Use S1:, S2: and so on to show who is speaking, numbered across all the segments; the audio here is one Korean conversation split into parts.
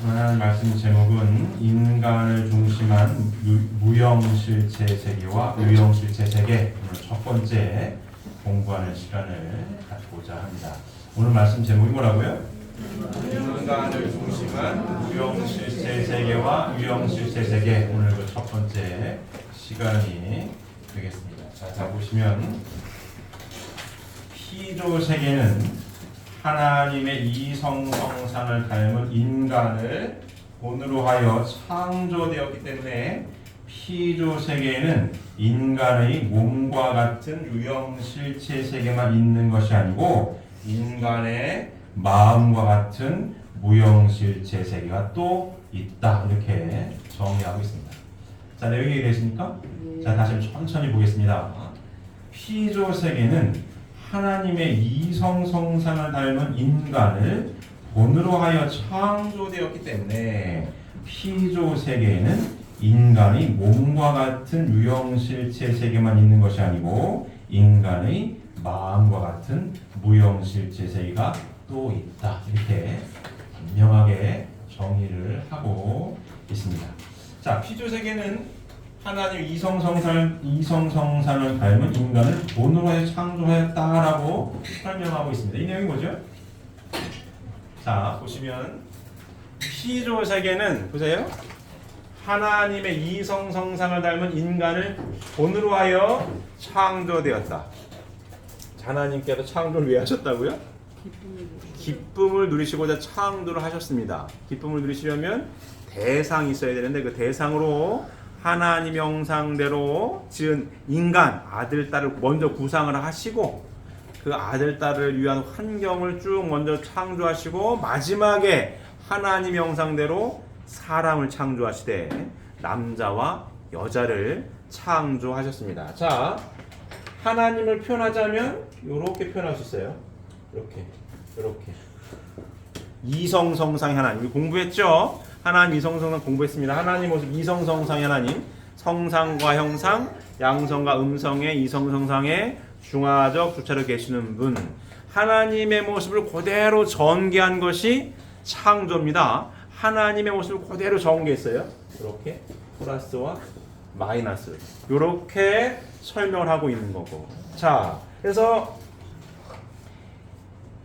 S1: 오늘 말씀 제목은 인간을 중심한 무형실체 세계와 유형실체 세계, 오늘 첫 번째 공부하는 시간을 갖고자 합니다. 오늘 말씀 제목이 뭐라고요? 인간을 중심한 무형실체 세계와 유형실체 세계, 오늘 그 첫 번째 시간이 되겠습니다. 자 보시면 피조 세계는 하나님의 이성성상을 닮은 인간을 본으로 하여 창조되었기 때문에 피조 세계에는 인간의 몸과 같은 유형 실체 세계만 있는 것이 아니고 인간의 마음과 같은 무형 실체 세계가 또 있다, 이렇게 정의하고 있습니다. 자, 내용이 이해되십니까? 자, 다시 한번 천천히 보겠습니다. 피조 세계는 하나님의 이성성상을 닮은 인간을 본으로 하여 창조되었기 때문에 피조 세계에는 인간의 몸과 같은 유형실체 세계만 있는 것이 아니고 인간의 마음과 같은 무형실체 세계가 또 있다, 이렇게 분명하게 정의를 하고 있습니다. 자, 피조 세계는 하나님 이성성상을 닮은 인간을 본으로 해서 창조했다라고 설명하고 있습니다. 이 내용이 뭐죠? 자, 보시면 피조 세계는 보세요. 하나님의 이성성상을 닮은 인간을 본으로 하여 창조되었다. 하나님께서 창조를 왜 하셨다고요? 기쁨을 누리시고자 창조를 하셨습니다. 기쁨을 누리시려면 대상이 있어야 되는데 그 대상으로 하나님 형상대로 지은 인간, 아들, 딸을 먼저 구상을 하시고 그 아들, 딸을 위한 환경을 쭉 먼저 창조하시고 마지막에 하나님 형상대로 사람을 창조하시되 남자와 여자를 창조하셨습니다. 자, 하나님을 표현하자면 이렇게 표현할 수 있어요. 이렇게 이성성상의 하나님, 공부했죠? 하나님 이성성상 공부했습니다. 하나님 모습 이성성상의 하나님, 성상과 형상, 양성과 음성의 이성성상의 중화적 주체로 계시는 분, 하나님의 모습을 그대로 전개한 것이 창조입니다. 하나님의 모습을 그대로 전개했어요. 이렇게 플러스와 마이너스 이렇게 설명을 하고 있는 거고. 자, 그래서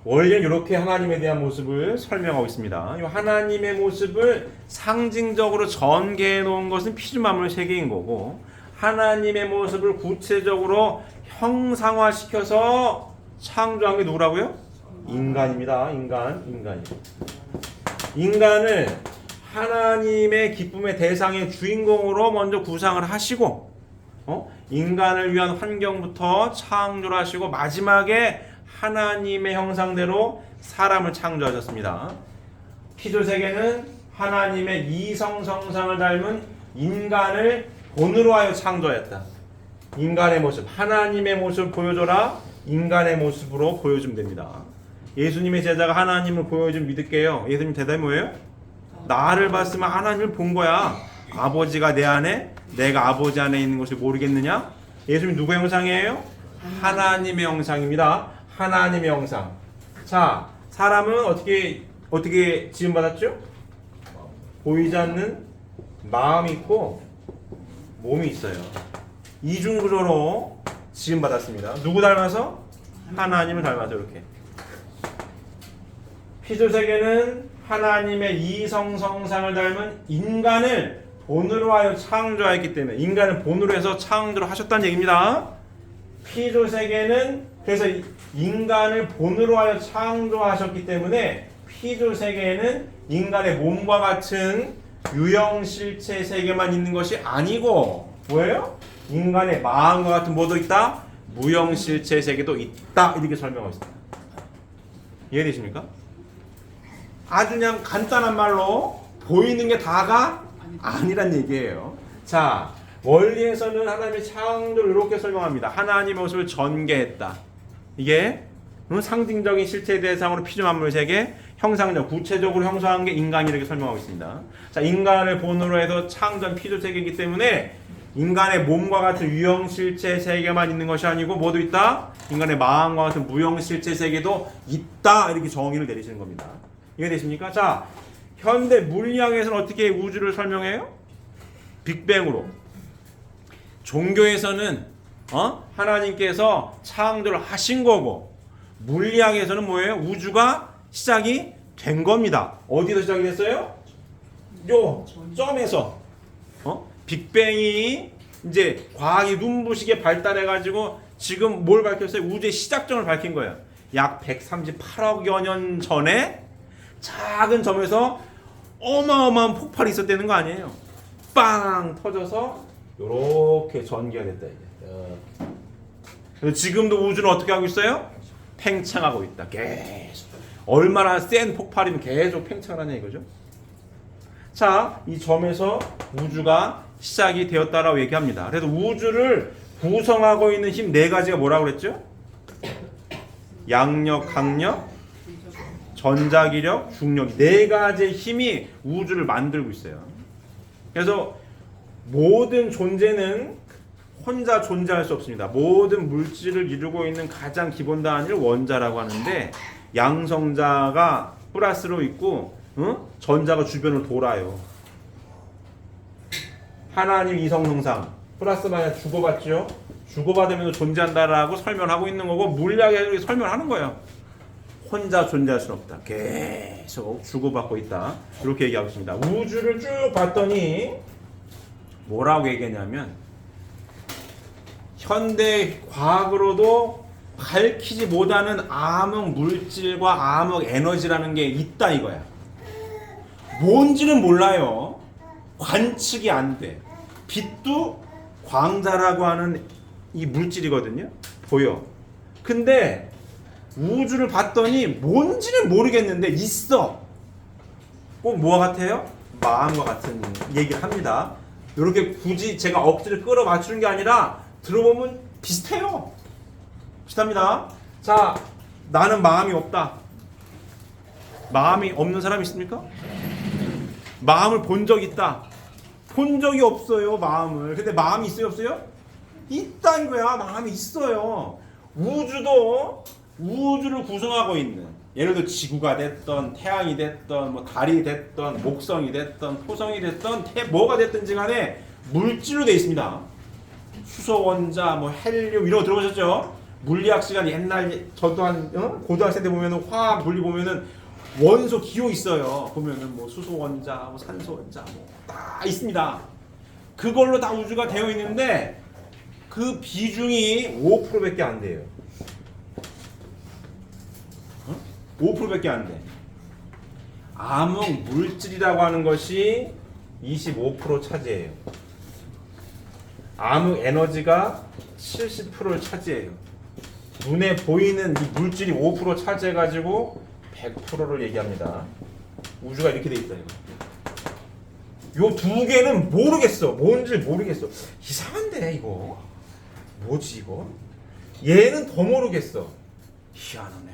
S1: 원래 이렇게 하나님에 대한 모습을 설명하고 있습니다. 이 하나님의 모습을 상징적으로 전개해 놓은 것은 피조만물 세계인 거고, 하나님의 모습을 구체적으로 형상화시켜서 창조한 게 누구라고요? 인간입니다. 인간을 하나님의 기쁨의 대상의 주인공으로 먼저 구상을 하시고, 인간을 위한 환경부터 창조를 하시고 마지막에 하나님의 형상대로 사람을 창조하셨습니다. 피조 세계는 하나님의 이성성상을 닮은 인간을 본으로 하여 창조하였다. 인간의 모습, 하나님의 모습을 보여줘라. 인간의 모습으로 보여주면 됩니다. 예수님의 제자가 하나님을 보여주면 믿을게요. 예수님 대답이 뭐예요? 나를 봤으면 하나님을 본 거야. 아버지가 내 안에, 내가 아버지 안에 있는 것을 모르겠느냐? 예수님 누구의 형상이에요? 하나님의 형상입니다. 하나님의 형상. 자, 사람은 어떻게 지음받았죠? 보이지 않는 마음이 있고 몸이 있어요. 이중구조로 지음받았습니다. 누구 닮아서? 하나님을 닮아서. 이렇게 피조 세계는 하나님의 이성성상을 닮은 인간을 본으로 하여 창조하였기 때문에 인간을 본으로 해서 창조를 하셨다는 얘기입니다. 피조 세계는 그래서 인간을 본으로 하여 창조하셨기 때문에 피조 세계에는 인간의 몸과 같은 유형 실체 세계만 있는 것이 아니고 뭐예요? 인간의 마음과 같은 뭐도 있다? 무형 실체 세계도 있다, 이렇게 설명하고 있습니다. 이해되십니까? 아주 그냥 간단한 말로 보이는 게 다가 아니란 얘기예요. 자, 원리에서는 하나님의 창조를 이렇게 설명합니다. 하나님의 모습을 전개했다. 이게 상징적인 실체 대상으로 피조 만물 세계, 형상적, 구체적으로 형성한 게 인간이 이렇게 설명하고 있습니다. 자, 인간을 본으로 해서 창조한 피조 세계이기 때문에 인간의 몸과 같은 유형 실체 세계만 있는 것이 아니고 뭐도 있다? 인간의 마음과 같은 무형 실체 세계도 있다, 이렇게 정의를 내리시는 겁니다. 이해되십니까? 자, 현대 물리학에서는 어떻게 우주를 설명해요? 빅뱅으로. 종교에서는 하나님께서 창조를 하신 거고, 물리학에서는 뭐예요? 우주가 시작이 된 겁니다. 어디서 시작이 됐어요? 요 점에서 빅뱅이 이제 과학이 눈부시게 발달해가지고 지금 뭘 밝혔어요? 우주의 시작점을 밝힌 거예요. 약 138억여 년 전에 작은 점에서 어마어마한 폭발이 있었다는 거 아니에요. 빵 터져서 이렇게 전개가 됐다 이제. 그래서 지금도 우주는 어떻게 하고 있어요? 팽창하고 있다. 계속. 얼마나 센 폭발이면 계속 팽창을 하냐 이거죠. 자, 이 점에서 우주가 시작이 되었다라고 얘기합니다. 그래서 우주를 구성하고 있는 힘 네 가지가 뭐라고 그랬죠? 양력, 강력, 전자기력, 중력. 네 가지의 힘이 우주를 만들고 있어요. 그래서 모든 존재는 혼자 존재할 수 없습니다. 모든 물질을 이루고 있는 가장 기본 단위를 원자라고 하는데, 양성자가 플러스로 있고 전자가 주변을 돌아요. 하나님 이성능상 플러스 마이너스 주고받죠. 주고받으면서 존재한다라고 설명하고 있는 거고, 물리학에 설명하는 거예요. 혼자 존재할 수는 없다. 계속 주고받고 있다. 이렇게 얘기하고 있습니다. 우주를 쭉 봤더니 뭐라고 얘기했냐면, 현대 과학으로도 밝히지 못하는 암흑 물질과 암흑 에너지라는 게 있다 이거야. 뭔지는 몰라요. 관측이 안 돼. 빛도 광자라고 하는 이 물질이거든요. 보여. 근데 우주를 봤더니 뭔지는 모르겠는데 있어. 꼭 뭐와 같아요? 마음과 같은 얘기를 합니다. 이렇게 굳이 제가 억지를 끌어 맞추는 게 아니라 들어보면 비슷해요. 비슷합니다. 자, 나는 마음이 없다. 마음이 없는 사람 있습니까? 마음을 본 적 있다. 본 적이 없어요, 마음을. 근데 마음이 있어요, 없어요? 있다 이거야. 마음이 있어요. 우주도 우주를 구성하고 있는, 예를 들어 지구가 됐던 태양이 됐던 뭐 달이 됐던 목성이 됐던 토성이 됐던 뭐가 됐든지 간에 물질로 되어 있습니다. 수소 원자, 뭐 헬륨 이런 거 들어보셨죠? 물리학 시간 옛날 저도 한 고등학생 때 보면은 화학 물리 보면은 원소 기호 있어요. 보면은 뭐 수소 원자, 뭐 산소 원자 뭐 다 있습니다. 그걸로 다 우주가 되어 있는데 그 비중이 5%밖에 안 돼요. 5%밖에 안 돼. 암흑 물질이라고 하는 것이 25% 차지해요. 암흑 에너지가 70%를 차지해요. 눈에 보이는 이 물질이 5% 차지해가지고 100%를 얘기합니다. 우주가 이렇게 돼 있다 이거. 요 두 개는 모르겠어. 뭔지 모르겠어. 이상한데 이거. 뭐지 이거? 얘는 더 모르겠어. 희한하네.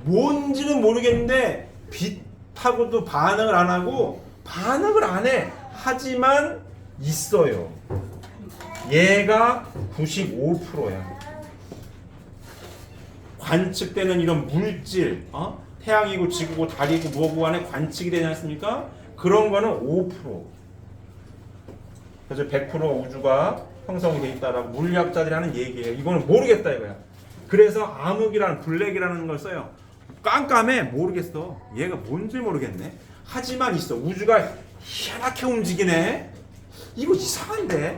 S1: 뭔지는 모르겠는데 빛하고도 반응을 안 하고 반응을 안 해. 하지만 있어요. 얘가 95%야. 관측되는 이런 물질, 태양이고 지구고 달이고 뭐고 안에 관측이 되지 않습니까? 그런 거는 5%. 그래서 100% 우주가 형성이 돼 있다라고 물리학자들이 하는 얘기예요. 이거는 모르겠다 이거야. 그래서 암흑이라는 블랙이라는 걸 써요. 깜깜해 모르겠어. 얘가 뭔지 모르겠네. 하지만 있어. 우주가 희한하게 움직이네. 이거 이상한데.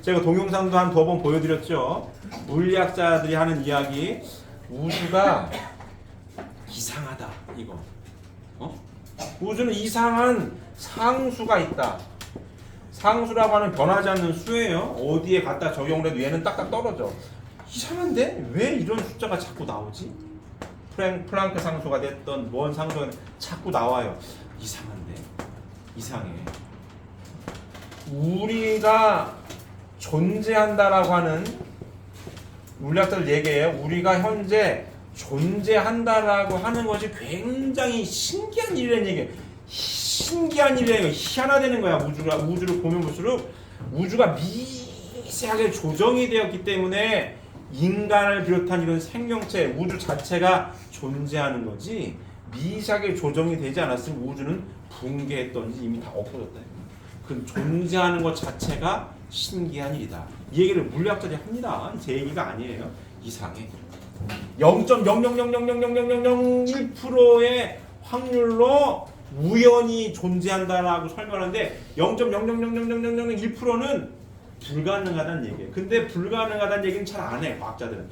S1: 제가 동영상도 한 2번 보여드렸죠. 물리학자들이 하는 이야기. 우주가 이상하다 이거. 우주는 이상한 상수가 있다. 상수라고 하는 변하지 않는 수예요. 어디에 갖다 적용을 해도 얘는 딱딱 떨어져. 이상한데? 왜 이런 숫자가 자꾸 나오지? 플랑크 상수가 됐던 뭔 상수가 됐든 자꾸 나와요. 이상한데? 이상해. 우리가 존재한다라고 하는 물리학자들 얘기예요. 우리가 현재 존재한다라고 하는 것이 굉장히 신기한 일이라는 얘기예요. 신기한 일이라는 거예요. 희한하다는 거야. 우주를 보면 볼수록 우주가 미세하게 조정이 되었기 때문에 인간을 비롯한 이런 생명체, 우주 자체가 존재하는 거지. 미세하게 조정이 되지 않았으면 우주는 붕괴했던지 이미 다 없어졌다. 그 존재하는 것 자체가 신기한 일이다. 이 얘기를 물리학자들이 합니다. 제 얘기가 아니에요. 이상해. 0.000000001%의 확률로 우연히 존재한다라고 설명하는데 0.0000001%는 불가능하다는 얘기예요. 근데 불가능하다는 얘기는 잘 안 해, 과학자들은.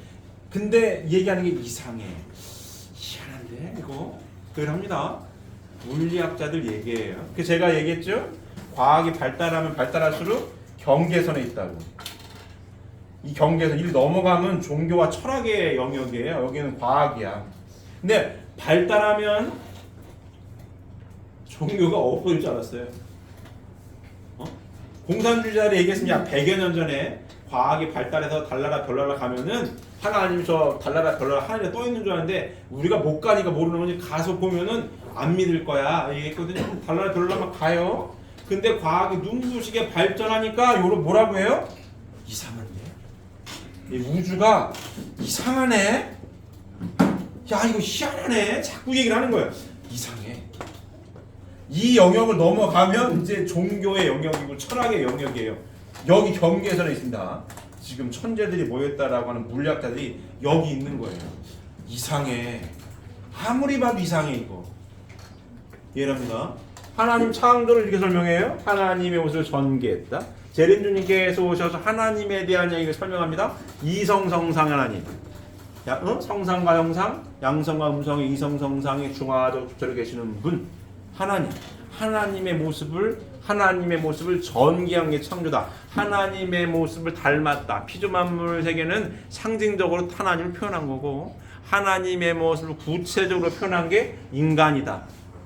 S1: 근데 얘기하는 게 이상해. 희한한데 이거? 그걸 합니다. 물리학자들 얘기예요. 그 제가 얘기했죠? 과학이 발달하면 발달할수록 경계선에 있다고. 이 경계선 이 넘어가면 종교와 철학의 영역이에요. 여기는 과학이야. 근데 발달하면 종교가 없어질 줄 알았어요. 공산주의자들이 얘기했으면 약 100여 년 전에 과학이 발달해서 달나라 별나라 가면은 하나님 저 달나라 별나라 하늘에 떠 있는 줄 알았는데 우리가 못 가니까 모르는 거지 가서 보면은 안 믿을 거야 얘기했거든요. 달나라 별나라만 가요. 근데 과학이 눈부시게 발전하니까 요로 뭐라고 해요? 이상한데? 이 우주가 이상하네? 야 이거 희한하네? 자꾸 얘기를 하는 거예요. 이상해. 이 영역을 넘어가면 이제 종교의 영역이고 철학의 영역이에요. 여기 경계선에 있습니다. 지금 천재들이 모였다라고 하는 물리학자들이 여기 있는 거예요. 이상해. 아무리 봐도 이상해 이거. 이해합니다. 하나님 창조를 이렇게 설명해요. 하나님의 옷을 전개했다. 제린주님께서 오셔서 하나님에 대한 얘기를 설명합니다. 이성성상 하나님. 성상과 형상, 양성과 음성의 이성성상의 중화적 주체로 계시는 분. 하나님. 하나님의 모습을 전개한 게 창조다. 하나님의 모습을 닮았다. 피조만물 세계는 상징적으로 하나님을 표현한 거고 하나님의 모습을 구체적으로 표현한 게 인간이다.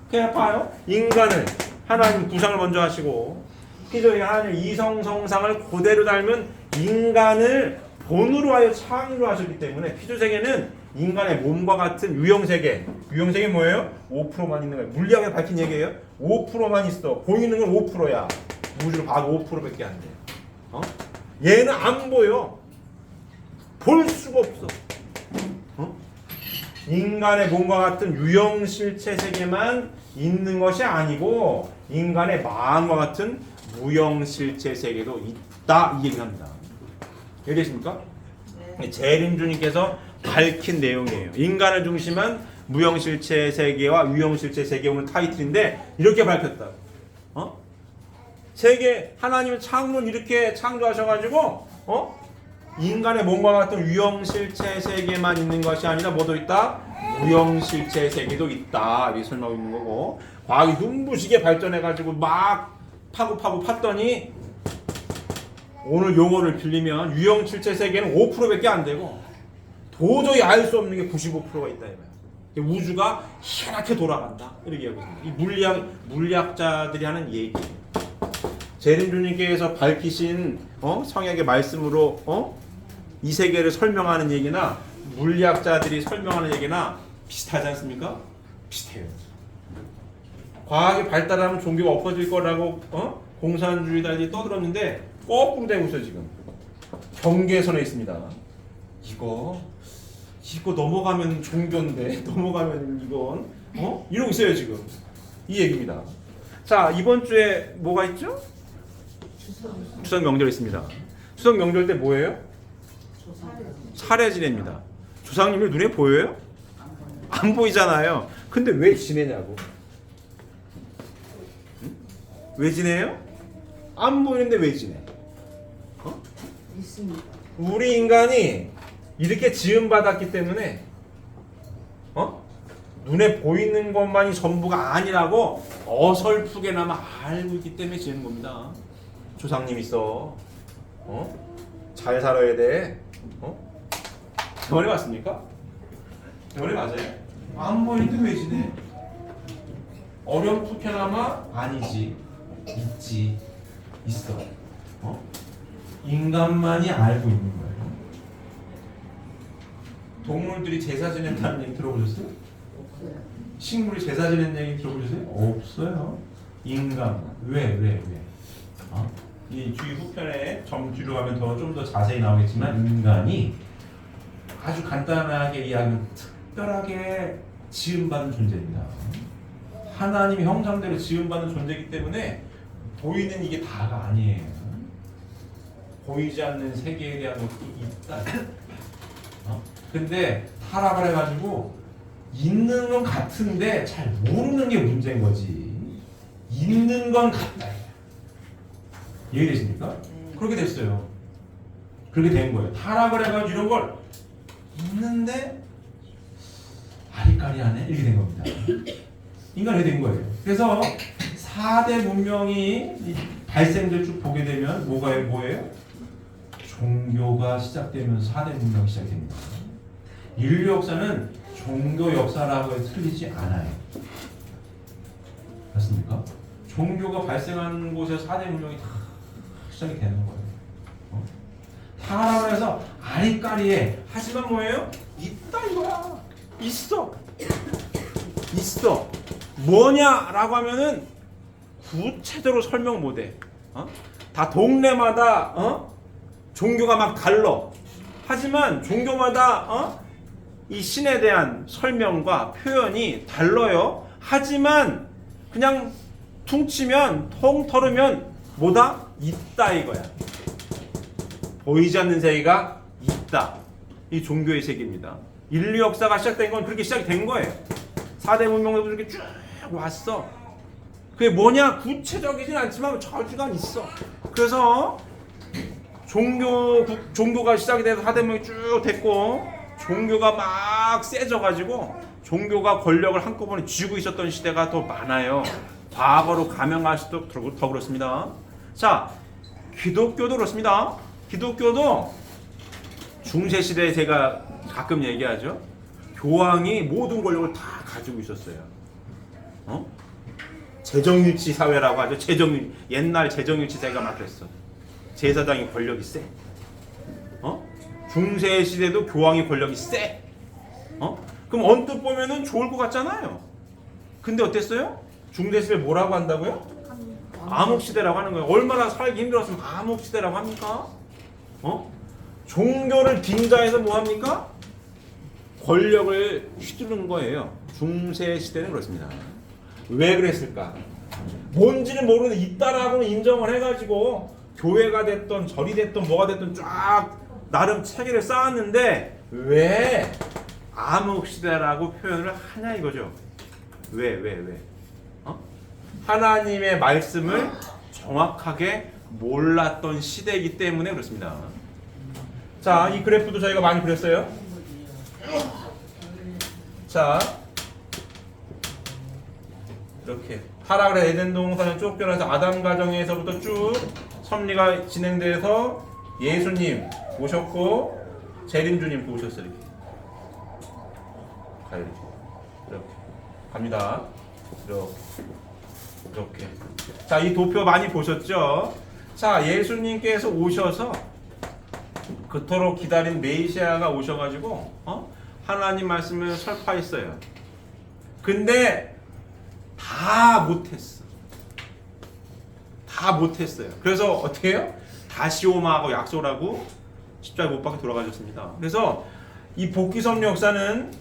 S1: 그냥 봐요. 인간을 하나님 구상을 먼저 하시고 피조의 하나님 이성성상을 그대로 닮은 인간을 본으로 하여 창조를 하셨기 때문에 피조세계는 인간의 몸과 같은 유형세계. 유형세계 뭐예요? 5%만 있는 거예요. 물리학에 밝힌 얘기예요. 5%만 있어. 보이는 건 5%야. 우주를 봐도 5%밖에 안 돼. 얘는 안 보여. 볼 수가 없어. 인간의 몸과 같은 유형실체 세계만 있는 것이 아니고 인간의 마음과 같은 무형실체 세계도 있다. 이 얘기합니다. 이해되십니까? 네. 재림주님께서 밝힌 내용이에요. 인간을 중심한 무형실체 세계와 유형실체 세계 오늘 타이틀인데 이렇게 밝혔다. 세계 하나님은 창조는 이렇게 창조하셔가지고 인간의 몸과 같은 유형실체 세계만 있는 것이 아니라 뭐도 있다? 무형실체 세계도 있다. 이렇게 설명하고 있는 거고 과학이 눈부시게 발전해가지고 막 파고 팠더니 오늘 용어를 빌리면 유형실체 세계는 5%밖에 안 되고 도저히 알 수 없는 게 95%가 있다 이거야. 우주가 희한하게 돌아간다. 이렇게 얘기하고 있습니다. 이 물리학자들이 하는 얘기. 재림주님께서 밝히신 성약의 말씀으로 이 세계를 설명하는 얘기나 물리학자들이 설명하는 얘기나 비슷하지 않습니까? 비슷해요. 과학이 발달하면 종교가 엎어질 거라고 공산주의자들이 떠들었는데 거꾸로 되고 있어요 지금. 경계선에 있습니다. 이거 넘어가면 종교인데 넘어가면 이건 이러고 있어요 지금. 이 얘기입니다. 자 이번 주에 뭐가 있죠? 추석 명절 있습니다. 추석 명절 때 뭐예요? 차례 지냅니다. 조상님이 눈에 보여요? 안 보이잖아요. 근데 왜 지내냐고. 응? 왜 지내요? 안 보이는데 왜 지내? 우리 인간이 이렇게 지음받았기 때문에 눈에 보이는 것만이 전부가 아니라고 어설프게나마 알고 있기 때문에 지는 겁니다. 조상님 있어. 잘 살아야 돼. 병원에 왔습니까? 병원에 맞아요? 안 보이는데 왜 지내? 어렴풋게나마 아니지. 있지. 있어. 인간만이 알고 있는 거예요. 동물들이 제사 지낸다는 얘기 들어보셨어요? 식물이 제사 지내는 얘기 들어보셨어요? 없어요. 인간. 왜? 이 주의 후편에 좀 뒤로 가면 좀 더 자세히 나오겠지만 인간이 아주 간단하게 이야기하면 특별하게 지음받은 존재입니다. 하나님의 형상대로 지음받은 존재이기 때문에 보이는 이게 다가 아니에요. 보이지 않는 세계에 대한 것도 있다. 근데 타락을 해가지고 있는 건 같은데 잘 모르는 게 문제인 거지. 있는 건 같다. 이해되십니까? 그렇게 됐어요. 그렇게 된 거예요. 타락을 해가지고 이런 걸 있는데 아리까리하네 이렇게 된 겁니다. 인간이 된 거예요. 그래서 4대 문명이 발생들 쭉 보게 되면 뭐예요? 종교가 시작되면서 4대 문명이 시작됩니다. 인류 역사는 종교 역사라고 해서 틀리지 않아요. 맞습니까? 종교가 발생하는 곳에서 4대 문명이 다 시작이 되는 거예요. 타락을 해서 아리까리해. 하지만 뭐예요? 있다 이거야. 있어. 뭐냐라고 하면은 구체적으로 설명 못해. 다 동네마다 종교가 막 달라. 하지만 종교마다 이 신에 대한 설명과 표현이 달라요. 하지만 그냥 퉁치면 통 털으면 뭐다? 있다 이거야. 보이지 않는 세계가 있다. 이 종교의 세계입니다. 인류 역사가 시작된 건 그렇게 시작이 된 거예요. 4대 문명도 그렇게 쭉 왔어. 그게 뭐냐? 구체적이진 않지만 저주가 있어. 그래서 종교가 시작이 돼서 4대 문명이 쭉 됐고 종교가 막 세져가지고 종교가 권력을 한꺼번에 쥐고 있었던 시대가 더 많아요. 과거로 가명하시도록 더 그렇습니다. 자, 기독교도 그렇습니다. 기독교도 중세시대에 제가 가끔 얘기하죠. 교황이 모든 권력을 다 가지고 있었어요. 재정일치 사회라고 하죠. 옛날 재정일치 사회가 막 그랬어. 제사장이 권력이 세. 중세 시대도 교황이 권력이 세. 그럼 언뜻 보면은 좋을 것 같잖아요. 근데 어땠어요? 중세 시대 뭐라고 한다고요? 암흑 시대라고 하는 거예요. 얼마나 살기 힘들었으면 암흑 시대라고 합니까? 종교를 빙자해서 뭐 합니까? 권력을 휘두르는 거예요. 중세 시대는 그렇습니다. 왜 그랬을까? 뭔지는 모르는데 있다라고는 인정을 해가지고 교회가 됐던 절이 됐던 뭐가 됐던 쫙 나름 체계를 쌓았는데 왜 암흑 시대라고 표현을 하냐 이거죠. 왜? 하나님의 말씀을 정확하게 몰랐던 시대이기 때문에 그렇습니다. 자, 이 그래프도 저희가 많이 그렸어요. 자, 이렇게 타락을 해 에덴 동산에 쫓겨나서 아담 가정에서부터 쭉 섭리가 진행돼서 예수님 오셨고 재림주님 오셨어요. 이렇게 가요. 이렇게 갑니다. 이렇게. 자, 이 도표 많이 보셨죠? 자, 예수님께서 오셔서 그토록 기다린 메시아가 오셔가지고 하나님 말씀을 설파했어요. 근데 다 못했어요. 그래서 어떻게 해요? 다시 오마하고 약속을 하고 십자가에 못 박혀 돌아가셨습니다. 그래서 이 복귀섭리 역사는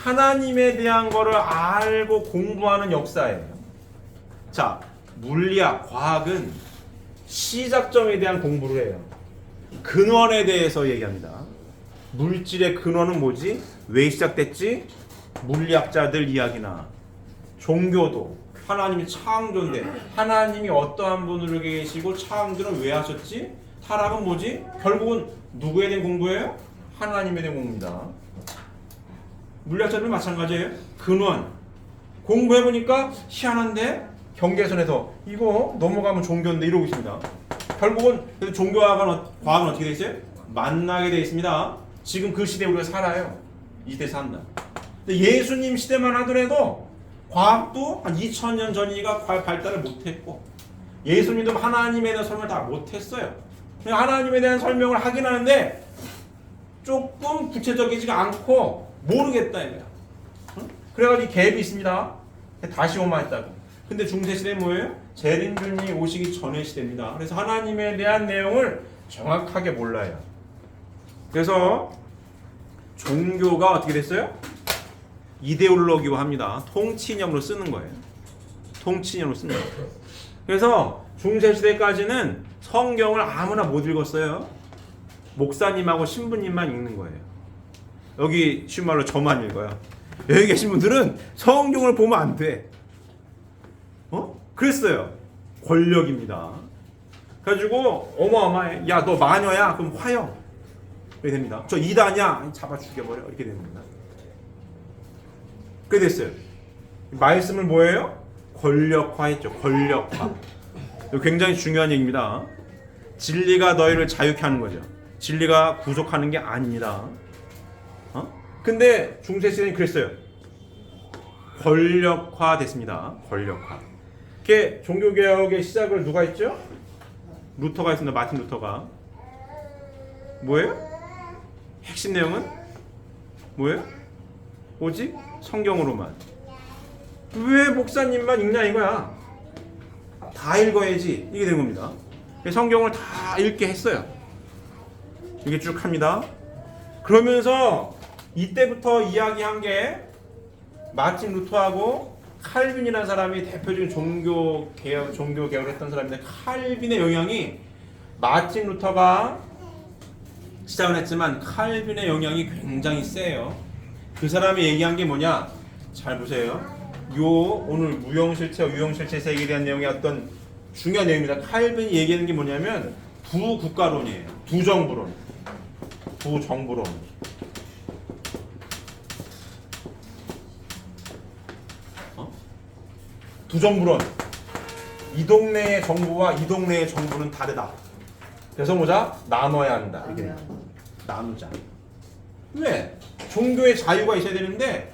S1: 하나님에 대한 거를 알고 공부하는 역사예요. 자, 물리학, 과학은 시작점에 대한 공부를 해요. 근원에 대해서 얘기합니다. 물질의 근원은 뭐지? 왜 시작됐지? 물리학자들 이야기나 종교도 하나님이 창조인데 하나님이 어떠한 분으로 계시고 창조를 왜 하셨지? 타락은 뭐지? 결국은 누구에 대한 공부예요? 하나님에 대한 공부입니다. 물리학자들은 마찬가지예요. 근원 공부해보니까 희한한데 경계선에서 이거 넘어가면 종교인데 이러고 있습니다. 결국은 종교학은 과학은 어떻게 돼 있어요? 만나게 돼 있습니다. 지금 그 시대에 우리가 살아요. 이 시대에 산다. 근데 예수님 시대만 하더라도 과학도 한 2000년 전이니까 발달을 못했고 예수님도 하나님에 대한 설명을 다 못했어요. 하나님에 대한 설명을 하긴 하는데 조금 구체적이지가 않고 모르겠다 이거야. 그래가지고 갭이 있습니다. 다시 오마했다고. 근데 중세시대는 뭐예요? 재림주님이 오시기 전의 시대입니다. 그래서 하나님에 대한 내용을 정확하게 몰라요. 그래서 종교가 어떻게 됐어요? 이데올로기화합니다. 통치념으로 쓰는 거예요. 통치념으로 쓰는 거예요. 그래서 중세시대까지는 성경을 아무나 못 읽었어요. 목사님하고 신부님만 읽는 거예요. 여기 쉬운 말로 저만 읽어요. 여기 계신 분들은 성경을 보면 안 돼. 그랬어요. 권력입니다. 그래가지고 어마어마해. 야, 너 마녀야? 그럼 화형. 이렇게 됩니다. 저 이단이야? 잡아 죽여버려. 이렇게 됩니다. 그렇게 됐어요. 말씀을 뭐예요? 권력화했죠. 권력화. 이거 굉장히 중요한 얘기입니다. 진리가 너희를 자유케 하는 거죠. 진리가 구속하는 게 아닙니다. 근데 중세시대는 그랬어요. 권력화 됐습니다. 권력화. 이게 종교개혁의 시작을 누가 했죠? 루터가 했습니다. 마틴 루터가. 뭐예요? 핵심 내용은 뭐예요? 오직 성경으로만. 왜 목사님만 읽냐 이거야. 다 읽어야지. 이게 된 겁니다. 성경을 다 읽게 했어요. 이게 쭉 합니다. 그러면서 이때부터 이야기한 게 마틴 루터하고 칼빈이라는 사람이 대표적인 종교개혁을 했던 사람인데, 칼빈의 영향이, 마틴 루터가 시작을 했지만 칼빈의 영향이 굉장히 세요. 그 사람이 얘기한 게 뭐냐? 잘 보세요. 오늘 무형실체와 유형실체 세계에 대한 내용의 어떤 중요한 내용입니다. 칼빈이 얘기하는 게 뭐냐면 부국가론이에요. 부정부론. 부정부론. 부정부론. 이 동네의 정부와 이 동네의 정부는 다르다. 그래서 뭐자? 나눠야 한다. 이게 나누자. 왜? 종교의 자유가 있어야 되는데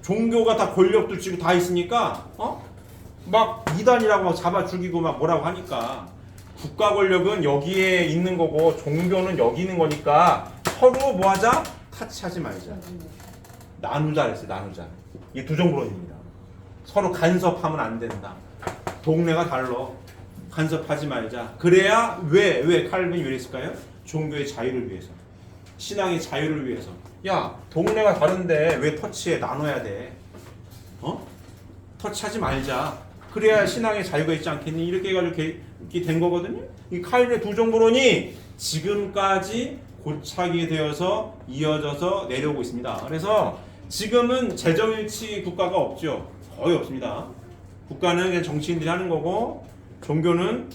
S1: 종교가 다 권력도 쥐고 다 있으니까 막 이단이라고 막 잡아 죽이고 막 뭐라고 하니까, 국가 권력은 여기에 있는 거고 종교는 여기 있는 거니까 서로 뭐 하자? 타치하지 말자. 나누자 그랬어요. 나누자. 이게 두정부론입니다. 서로 간섭하면 안 된다. 동네가 달라. 간섭하지 말자. 그래야 왜 칼빈이 왜 했을까요? 종교의 자유를 위해서. 신앙의 자유를 위해서. 야, 동네가 다른데 왜 터치해? 나눠야 돼. 터치하지 말자. 그래야 신앙의 자유가 있지 않겠니? 이렇게 해가지고 이렇게 된 거거든요. 이 칼빈의 두정부론이 지금까지 고착이 되어서 이어져서 내려오고 있습니다. 그래서 지금은 재정일치 국가가 없죠. 거의 없습니다. 국가는 그냥 정치인들이 하는 거고, 종교는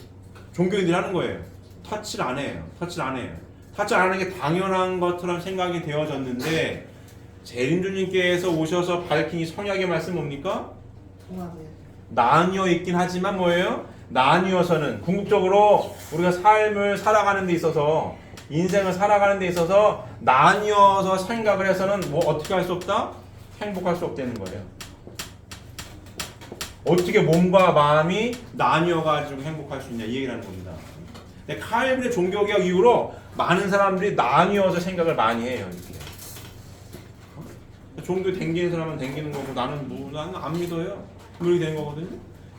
S1: 종교인들이 하는 거예요. 터치를 안 해요. 터치를 안 해요. 터치 안 하는 게 당연한 것처럼 생각이 되어졌는데, 재림주님께서 오셔서 밝힌 이 성약의 말씀 뭡니까? 나뉘어 있긴 하지만 뭐예요? 나뉘어서는 궁극적으로 우리가 삶을 살아가는 데 있어서, 인생을 살아가는 데 있어서 나뉘어서 생각을 해서는 뭐 어떻게 할 수 없다? 행복할 수 없다는 거예요. 어떻게 몸과 마음이 나뉘어가지고 행복할 수 있냐, 이 얘기를 하는 겁니다. 근데 칼빈의 종교개혁 이후로 많은 사람들이 나뉘어서 생각을 많이 해요. 이렇게. 종교 댕기는 사람은 댕기는 거고 나는 안 믿어요. 그렇게 된 거거든요.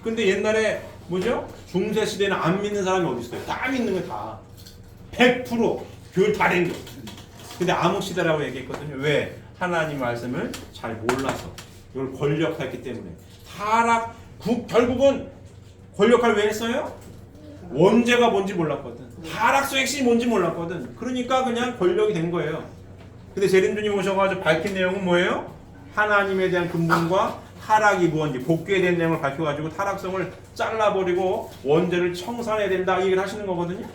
S1: 근데 옛날에 뭐죠? 중세 시대는 안 믿는 사람이 어디 있어요? 다 믿는 거 다. 100% 교회 다 댕겨. 근데 암흑 시대라고 얘기했거든요. 왜? 하나님 말씀을 잘 몰라서. 이걸 권력화했기 때문에. 결국은 권력화를 왜 했어요? 원죄가 뭔지 몰랐거든. 타락의 핵심이 뭔지 몰랐거든. 그러니까 그냥 권력이 된 거예요. 근데 재림주님 오셔가지고 밝힌 내용은 뭐예요? 하나님에 대한 근본과 타락이 무엇인지, 복귀에 대한 내용을 밝혀가지고 타락성을 잘라버리고 원죄를 청산해야 된다, 이 얘기를 하시는 거거든요.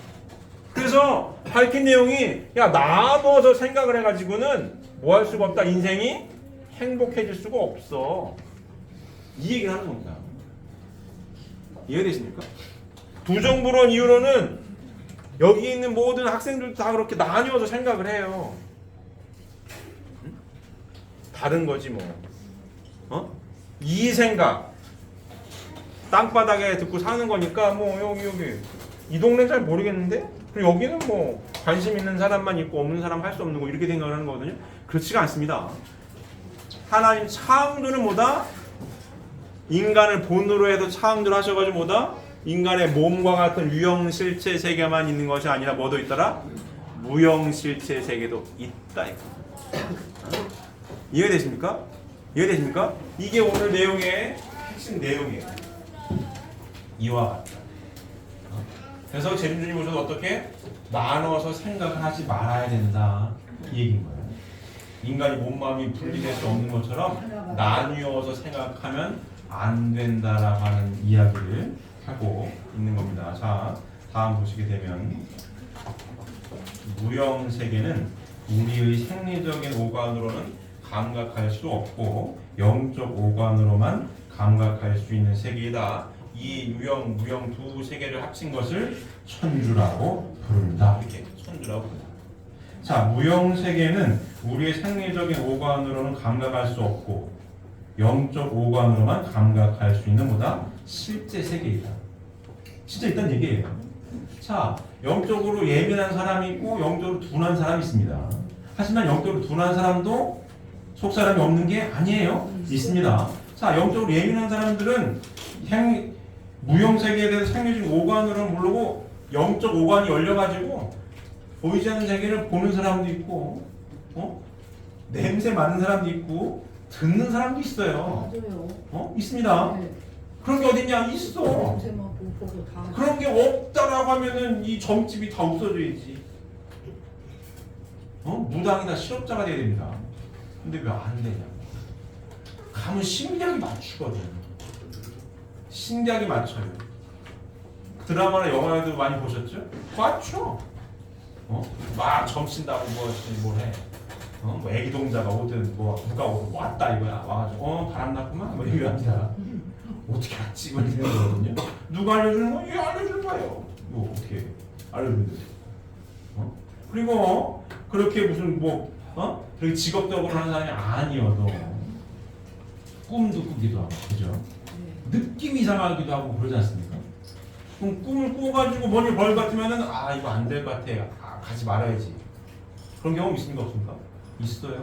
S1: 그래서 밝힌 내용이, 야, 나눠서 생각을 해가지고는 뭐 할 수가 없다. 인생이 행복해질 수가 없어. 이 얘기를 하는 겁니다. 이해되십니까? 부정부론 이후로는 여기 있는 모든 학생들도 다 그렇게 나뉘어서 생각을 해요. 다른 거지 뭐. 이 생각, 땅바닥에 듣고 사는 거니까 뭐 여기 이 동네는 잘 모르겠는데, 그리고 여기는 뭐 관심 있는 사람만 있고 없는 사람 할 수 없는 거, 이렇게 생각을 하는 거거든요. 그렇지가 않습니다. 하나님 창조는 뭐다? 인간을 본으로 해서 창조를 하셔가지고 뭐다? 인간의 몸과 같은 유형실체 세계만 있는 것이 아니라 뭐도 있더라? 무형실체 세계도 있다. 이해되십니까? 이해되십니까? 이게 오늘 내용의 핵심 내용이에요. 이와 같다. 그래서 재림준이 보셔도 어떻게 나눠서 생각하지 말아야 된다 이 얘기인 거예요. 인간이 몸마음이 분리될 수 없는 것처럼 나뉘어서 생각하면 안 된다라고 하는 이야기를 하고 있는 겁니다. 자, 다음 보시게 되면 무형 세계는 우리의 생리적인 오감으로는 감각할 수 없고 영적 오감으로만 감각할 수 있는 세계이다. 이 유형, 무형 두 세계를 합친 것을 천주라고 부른다. 이렇게 천주라고 부른다. 자, 무형 세계는 우리의 생리적인 오감으로는 감각할 수 없고 영적 오감으로만 감각할 수 있는 보다 실제 세계이다. 진짜 있다는 얘기예요. 자, 영적으로 예민한 사람이 있고 영적으로 둔한 사람이 있습니다. 하지만 영적으로 둔한 사람도 속 사람이 없는 게 아니에요. 있습니다. 자, 영적으로 예민한 사람들은 무형 세계에 대해서 생리적 오감으로는 모르고 영적 오감이 열려가지고 보이지 않는 세계를 보는 사람도 있고, 냄새 맡는 사람도 있고, 듣는 사람도 있어요.
S2: 맞아요.
S1: 있습니다.
S2: 네.
S1: 그런 게 어딨냐? 있어.
S2: 냄새만 보고 다.
S1: 그런 게 없다라고 하면은 이 점집이 다 없어져야지. 무당이나 실업자가 돼야 됩니다. 근데 왜 안 되냐? 가면 신기하게 맞추거든. 신기하게 맞춰요. 드라마나 영화에도 많이 보셨죠? 맞춰. 막 점친다고 뭘 해. 뭐 애기 동자가 오든 뭐 누가 오든 왔다 이거야. 와가지고 바람 났구만 뭐 이거 합니다. 어떻게 알지? 뭐 이런 거거든요. 누가 알려주는 거? 얘 알려주는 거예요. 뭐 어떻게 알려주는데? 그리고 그렇게 무슨 그렇게 직업적으로 하는 사람이 아니어도 꿈도 꾸기도 하고, 그죠? 느낌 이상하기도 하고 그러지 않습니까? 그럼 꿈을 꾸어가지고 뭐니 벌 같으면은 이거 안 될 것 같아. 가지 말아야지. 그런 경험 있습니까 없습니까? 있어요.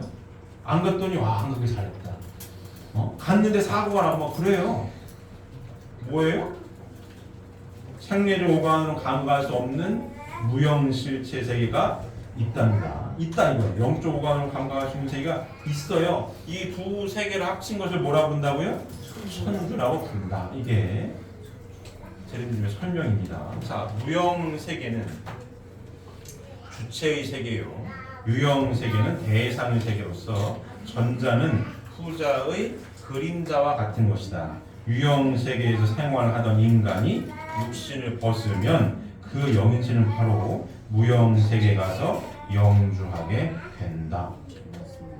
S1: 안 갔더니 안 가길 잘했다. 갔는데 사고가 나고 막 그래요. 뭐예요? 생리적 오감으로 감각할 수 없는 무형 실체 세계가 있답니다. 있다 이거예요. 영적 오감으로 감각할 수 있는 세계가 있어요. 이 두 세계를 합친 것을 뭐라 부른다고요? 천주라고 부른다. 이게 재림준의 설명입니다. 자, 무형 세계는 주체의 세계요. 유형 세계는 대상의 세계로서 전자는 후자의 그림자와 같은 것이다. 유형 세계에서 생활하던 인간이 육신을 벗으면 그 영신은 바로 무형 세계에 가서 영주하게 된다.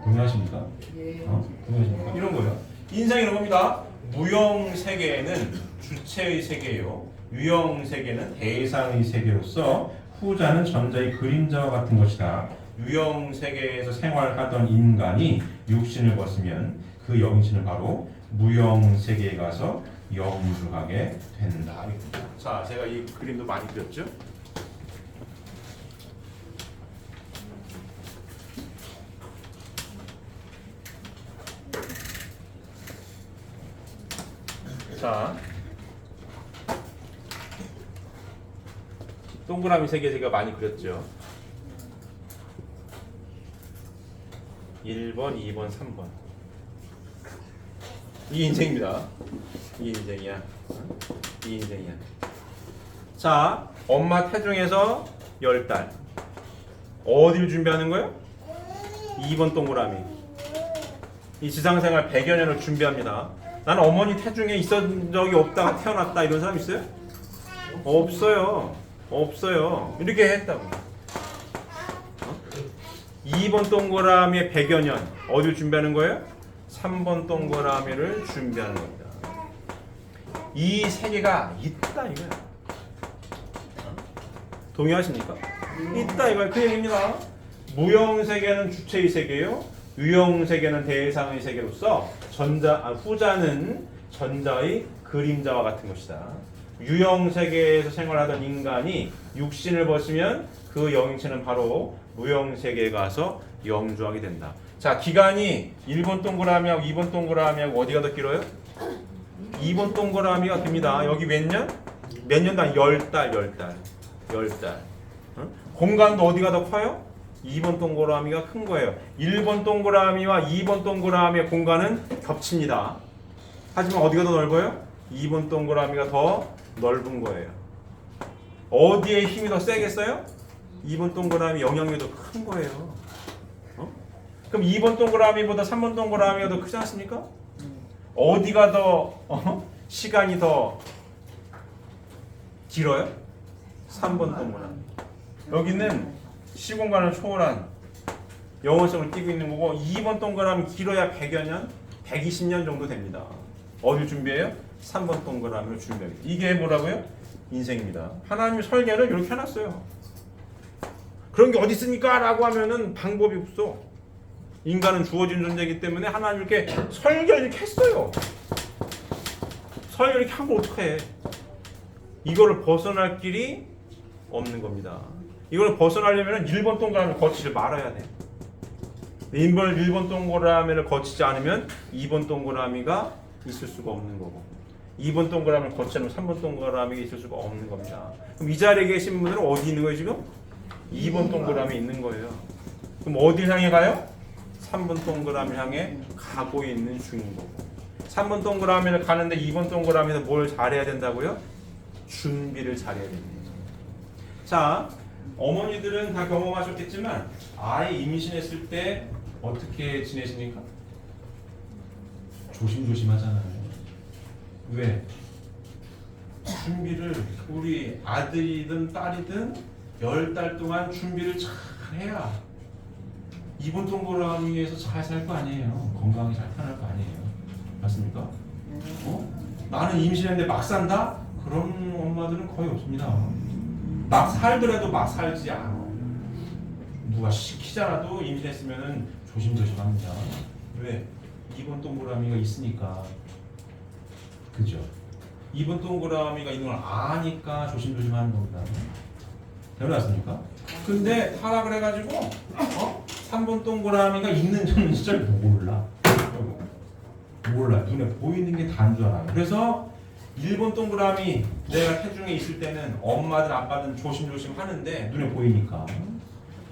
S1: 동의하십니까?
S2: 예.
S1: 동의하십니까? 이런 거예요. 인생이 이런 겁니다. 무형 세계는 주체의 세계요. 유형 세계는 대상의 세계로서 후자는 전자의 그림자와 같은 것이다. 유형 세계에서 생활하던 인간이 육신을 벗으면 그 영신은 바로 무형 세계에 가서 영주하게 된다. 자, 제가 이 그림도 많이 그렸죠? 자, 동그라미 3개 제가 많이 그렸죠. 1번, 2번, 3번. 이게 인생입니다. 이게 인생이야. 이게 인생이야. 자, 엄마 태중에서 10달. 어디를 준비하는 거예요? 2번 동그라미. 이 지상생활 100여 년을 준비합니다. 나는 어머니 태중에 있었던 적이 없다가 태어났다 이런 사람 있어요? 없어요. 없어요. 이렇게 했다고. 2번 동그라미에 100여 년 어디를 준비하는 거예요? 3번 동그라미를 준비하는 겁니다. 이 세계가 있다 이거야. 동의하십니까? 있다 이거야. 그 얘기입니다. 무형 세계는 주체의 세계요. 유형 세계는 대상의 세계로서 후자는 전자의 그림자와 같은 것이다. 유형 세계에서 생활하던 인간이 육신을 벗으면 그 영신은 바로 무형 세계에 가서 영주하게 된다. 자, 기간이 1번 동그라미하고 2번 동그라미하고 어디가 더 길어요? 2번 동그라미가 깁니다. 여기 몇 년? 몇 년도 아니 10달. 공간도 어디가 더 커요? 2번 동그라미가 큰 거예요. 1번 동그라미와 2번 동그라미의 공간은 겹칩니다. 하지만 어디가 더 넓어요? 2번 동그라미가 더 넓은 거예요. 어디에 힘이 더 세겠어요? 2번 동그라미 영향력이 더 큰 거예요. 그럼 2번 동그라미보다 3번 동그라미가 더 크지 않습니까? 어디가 더 시간이 더 길어요? 3번 동그라미. 여기는 시공간을 초월한 영원성을 띠고 있는 거고 2번 동그라미 길어야 100여 년, 120년 정도 됩니다. 어디 준비해요? 3번 동그라미로 준비해요. 이게 뭐라고요? 인생입니다. 하나님이 설계를 이렇게 해놨어요. 그런 게 어디 있습니까? 라고 하면은 방법이 없어. 인간은 주어진 존재이기 때문에 하나님 이렇게 설계를 이렇게 했어요. 설계를 이렇게 한 걸 어떡해. 이거를 벗어날 길이 없는 겁니다. 이걸 벗어나려면 1번 동그라미를 거치지 말아야 돼. 1번 동그라미를 거치지 않으면 2번 동그라미가 있을 수가 없는 거고 2번 동그라미를 거치면 3번 동그라미가 있을 수가 없는 겁니다. 그럼 이 자리에 계신 분들은 어디 있는 거예요 지금? 2번 동그라미 있는 거예요. 그럼 어딜 향해 가요? 3번 동그라미 향해 가고 있는 중인 거고 3번 동그라미를 가는데 2번 동그라미는 뭘 잘해야 된다고요? 준비를 잘해야 됩니다. 자, 어머니들은 다 경험하셨겠지만 아이 임신했을 때 어떻게 지내십니까? 조심조심 하잖아요. 왜? 준비를 우리 아들이든 딸이든 10달 동안 준비를 잘 해야 2번 동그라미에서 잘 살 거 아니에요. 건강히 잘 태어날 거 아니에요. 맞습니까? 나는 임신했는데 막 산다? 그런 엄마들은 거의 없습니다. 막 살더라도 막 살지 않아. 누가 시키잖아도 임신했으면 조심조심 합니다. 왜? 2번 동그라미가 있으니까. 그죠? 2번 동그라미가 있는 걸 아니까 조심조심 하는 겁니다. 되어났습니까? 근데 타락을 해가지고 3번 동그라미가 있는 줄 몰라. 눈에 보이는 게 다인 줄 알아요. 그래서 1번 동그라미 내가 태중에 있을 때는 엄마든 아빠든 조심조심 하는데 눈에 보이니까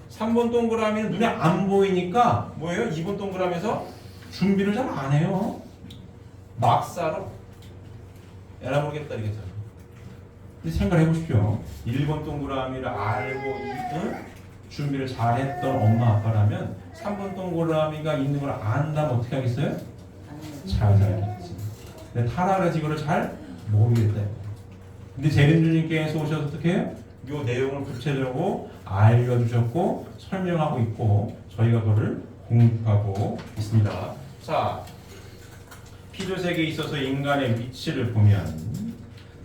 S1: 3번 동그라미는 눈에 안 보이니까 뭐예요? 2번 동그라미에서 준비를 잘 안 해요. 막 살아. 에라 모르겠다 이게. 근데 생각해 보십시오. 1번 동그라미를 알고 준비를 잘했던 엄마 아빠라면 3번 동그라미가 있는 걸 안다면 어떻게 하겠어요? 잘 살겠지. 근데 타락을 해서 이거를 잘 모르겠다. 근데 재림주님께서 오셔서 어떻게 해요? 이 내용을 구체적으로 알려주셨고 설명하고 있고 저희가 그거를 공부하고 있습니다. 자, 피조세계에 있어서 인간의 위치를 보면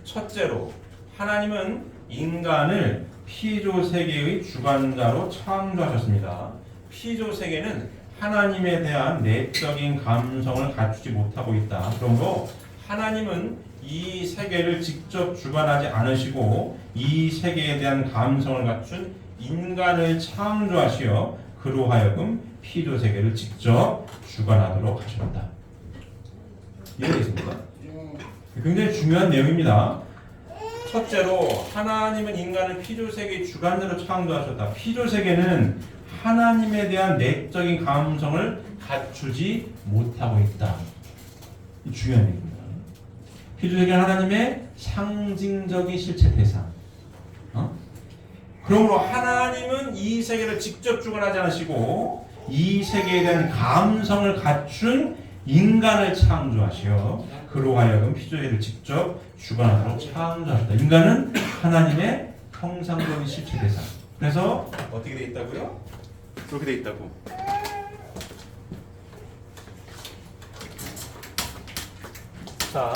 S1: 첫째로 하나님은 인간을 피조세계의 주관자로 창조하셨습니다. 피조세계는 하나님에 대한 내적인 감성을 갖추지 못하고 있다. 그러므로 하나님은 이 세계를 직접 주관하지 않으시고 이 세계에 대한 감성을 갖춘 인간을 창조하시어 그로 하여금 피조세계를 직접 주관하도록 하셨다. 이해되십니까? 굉장히 중요한 내용입니다. 첫째로 하나님은 인간을 피조세계의 주관자로 창조하셨다. 피조세계는 하나님에 대한 내적인 감성을 갖추지 못하고 있다. 이 중요한 얘기입니다. 피조세계는 하나님의 상징적인 실체 대상. 그러므로 하나님은 이 세계를 직접 주관하지 않으시고 이 세계에 대한 감성을 갖춘 인간을 창조하시어 그로 하여금 피조세계를 직접 주관하도록 창조하셨다. 인간은 하나님의 형상적인 실체 대상. 그래서 어떻게 돼 있다고요? 그렇게 돼 있다고. 자,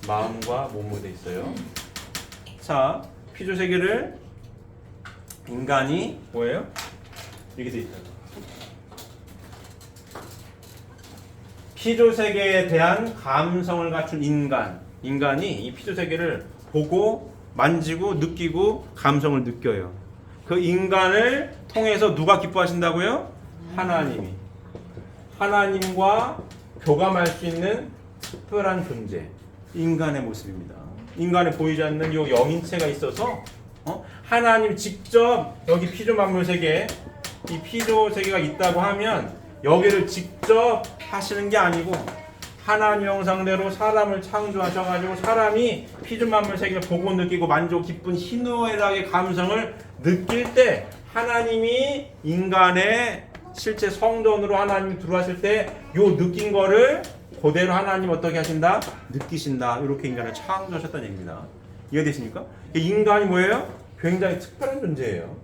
S1: 마음과 몸으로 돼 있어요. 자, 피조세계를 인간이 뭐예요? 이렇게 돼 있다고. 피조세계에 대한 감성을 갖춘 인간이 이 피조세계를 보고 만지고 느끼고 감성을 느껴요. 그 인간을 통해서 누가 기뻐하신다고요? 하나님이. 하나님과 교감할 수 있는 특별한 존재, 인간의 모습입니다. 인간에 보이지 않는 이 영인체가 있어서 하나님 직접 여기 피조 만물 세계, 이 피조 세계가 있다고 하면 여기를 직접 하시는 게 아니고 하나님 형상대로 사람을 창조하셔가지고 사람이 피조 만물 세계를 보고 느끼고 만족, 기쁜 희노애락의 감성을 느낄 때 하나님이 인간의 실제 성전으로 하나님이 들어왔을 때 요 느낀 거를 그대로 하나님 어떻게 하신다? 느끼신다. 이렇게 인간을 창조하셨다는 얘기입니다. 이해되십니까? 인간이 뭐예요? 굉장히 특별한 존재예요.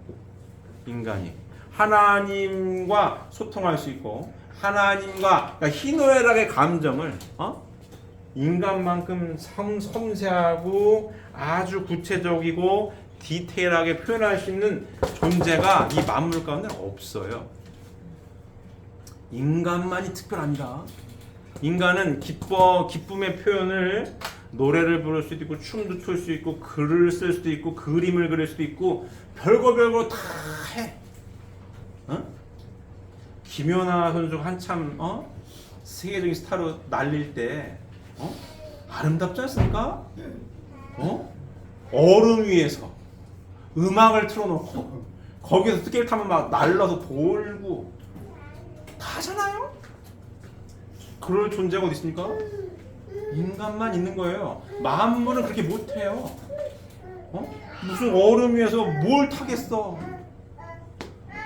S1: 인간이 하나님과 소통할 수 있고 하나님과 그러니까 희노애락의 감정을 인간만큼 섬세하고 아주 구체적이고 디테일하게 표현할 수 있는 존재가 이 만물 가운데 없어요. 인간만이 특별합니다. 인간은 기쁨의 표현을 노래를 부를 수도 있고 춤도 출 수 있고 글을 쓸 수도 있고 그림을 그릴 수도 있고 별거 다 해. 김연아 선수가 한참 세계적인 스타로 날릴 때 아름답지 않습니까? 얼음 위에서 음악을 틀어놓고 거기서 스케이트 타면 막 날라서 돌고 다 하잖아요? 그럴 존재가 어디 있습니까? 인간만 있는 거예요. 만물은 그렇게 못해요. 무슨 얼음 위에서 뭘 타겠어?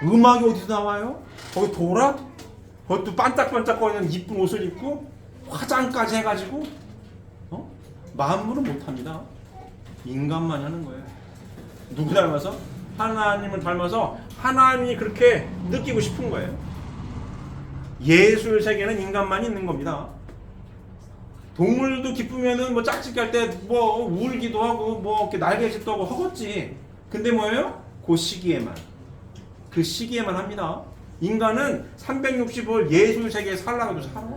S1: 음악이 어디서 나와요? 거기 돌아? 그것도 반짝반짝거리는 이쁜 옷을 입고 화장까지 해가지고 만물은 못합니다. 인간만 하는 거예요. 누구 닮아서? 하나님을 닮아서 하나님이 그렇게 느끼고 싶은 거예요. 예술 세계는 인간만 있는 겁니다. 동물도 기쁘면은 뭐 짝짓기 할 때 뭐 울기도 하고 뭐 이렇게 날개짓도 하고 허겁지. 근데 뭐예요? 그 시기에만. 그 시기에만 합니다. 인간은 360을 예술 세계에 살라고도 살아.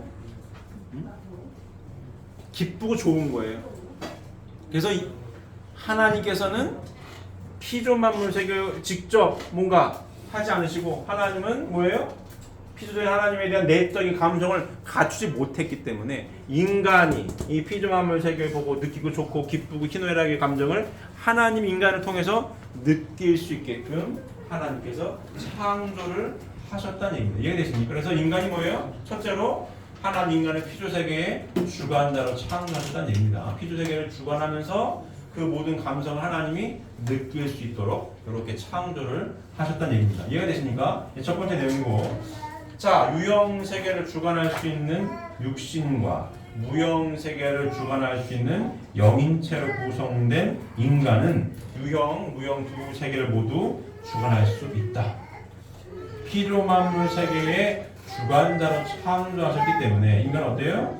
S1: 기쁘고 좋은 거예요. 그래서 하나님께서는 피조 만물 세계를 직접 뭔가 하지 않으시고 하나님은 뭐예요? 피조적인 하나님에 대한 내적인 감성을 갖추지 못했기 때문에 인간이 이 피조 만물 세계를 보고 느끼고 좋고 기쁘고 희노애락의 감정을 하나님 인간을 통해서 느낄 수 있게끔 하나님께서 창조를 하셨다는 얘기입니다. 이해되십니까? 그래서 인간이 뭐예요? 첫째로 하나님 인간을 피조 세계의 주관자로 창조하셨다는 얘기입니다. 피조 세계를 주관하면서 그 모든 감성을 하나님이 느낄 수 있도록 이렇게 창조를 하셨다는 얘기입니다. 이해가 되십니까? 첫 번째 내용이고, 자, 유형 세계를 주관할 수 있는 육신과 무형 세계를 주관할 수 있는 영인체로 구성된 인간은 유형, 무형 두 세계를 모두 주관할 수 있다. 피조 만물 세계의 주관자로 창조하셨기 때문에 인간은 어때요?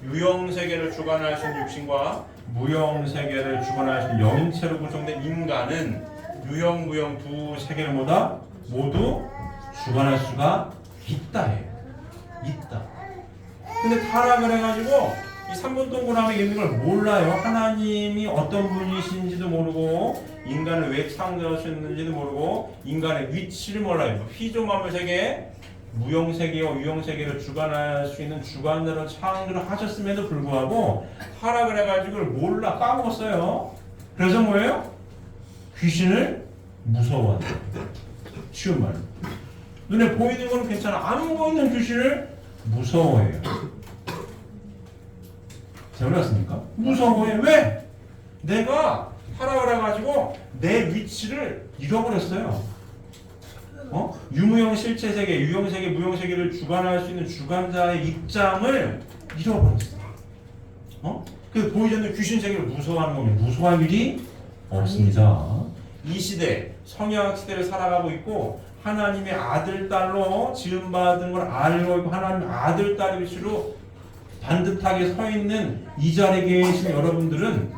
S1: 유형 세계를 주관할 수 있는 육신과 무형 세계를 주관할 수 있는 영인체로 구성된 인간은 유형, 무형 두 세계를 모두 주관할 수가 있다 해요. 있다. 근데 타락을 해가지고 이 3분 동그라미에 있는 걸 몰라요. 하나님이 어떤 분이신지도 모르고 인간을 왜 창조하셨는지도 모르고 인간의 위치를 몰라요. 피조 만물 세계 무형 세계와 유형 세계를 주관할 수 있는 주관자로 창조를 하셨음에도 불구하고 타락을 해가지고 그걸 몰라 까먹었어요. 그래서 뭐예요? 귀신을 무서워한다. 쉬운 말로. 눈에 보이는 건 괜찮아. 안 보이는 귀신을 무서워해요. 잘 몰랐습니까? 무서워해. 왜? 내가 타락을 해가지고 내 위치를 잃어버렸어요. 유무형 실체 세계, 유형 세계, 무형 세계를 주관할 수 있는 주관자의 입장을 잃어버렸어. 그 보이지 않는 귀신 세계를 무서워하는 겁니다. 무서워할 일이 없습니다. 이 시대, 성약 시대를 살아가고 있고 하나님의 아들, 딸로 지음받은 걸 알고 있고 하나님의 아들, 딸의 위치로 반듯하게 서 있는 이 자리에 계신 여러분들은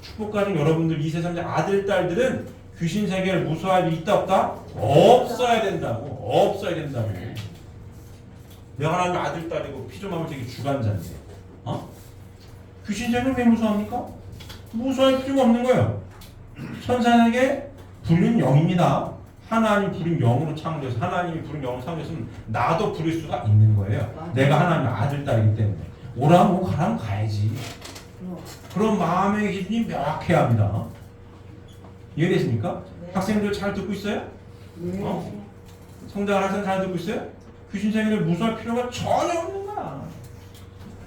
S1: 축복받은 여러분들 이 세상의 아들, 딸들은 귀신 세계를 무서워할 일이 있다 없다? 없어야 된다고. 없어야 된다고. 내가 하나님의 아들, 딸이고 피조 만물 세계 주관자인데 귀신 세계를 왜 무서워합니까? 무서워할 필요가 없는 거예요. 천사에게 부른 영입니다. 하나님 부른 영으로 창조해서 하나님이 부른 영으로 창조했으면 나도 부를 수가 있는 거예요. 내가 하나님의 아들, 딸이기 때문에. 오라면 오고 가라면 가야지. 그런 마음의 기준이 명확해야 합니다. 이해되십니까?
S2: 네.
S1: 학생들 잘 듣고 있어요?
S2: 네.
S1: 성장한 학생 잘 듣고 있어요? 귀신 세계를 무서워할 필요가 전혀 없는 거야.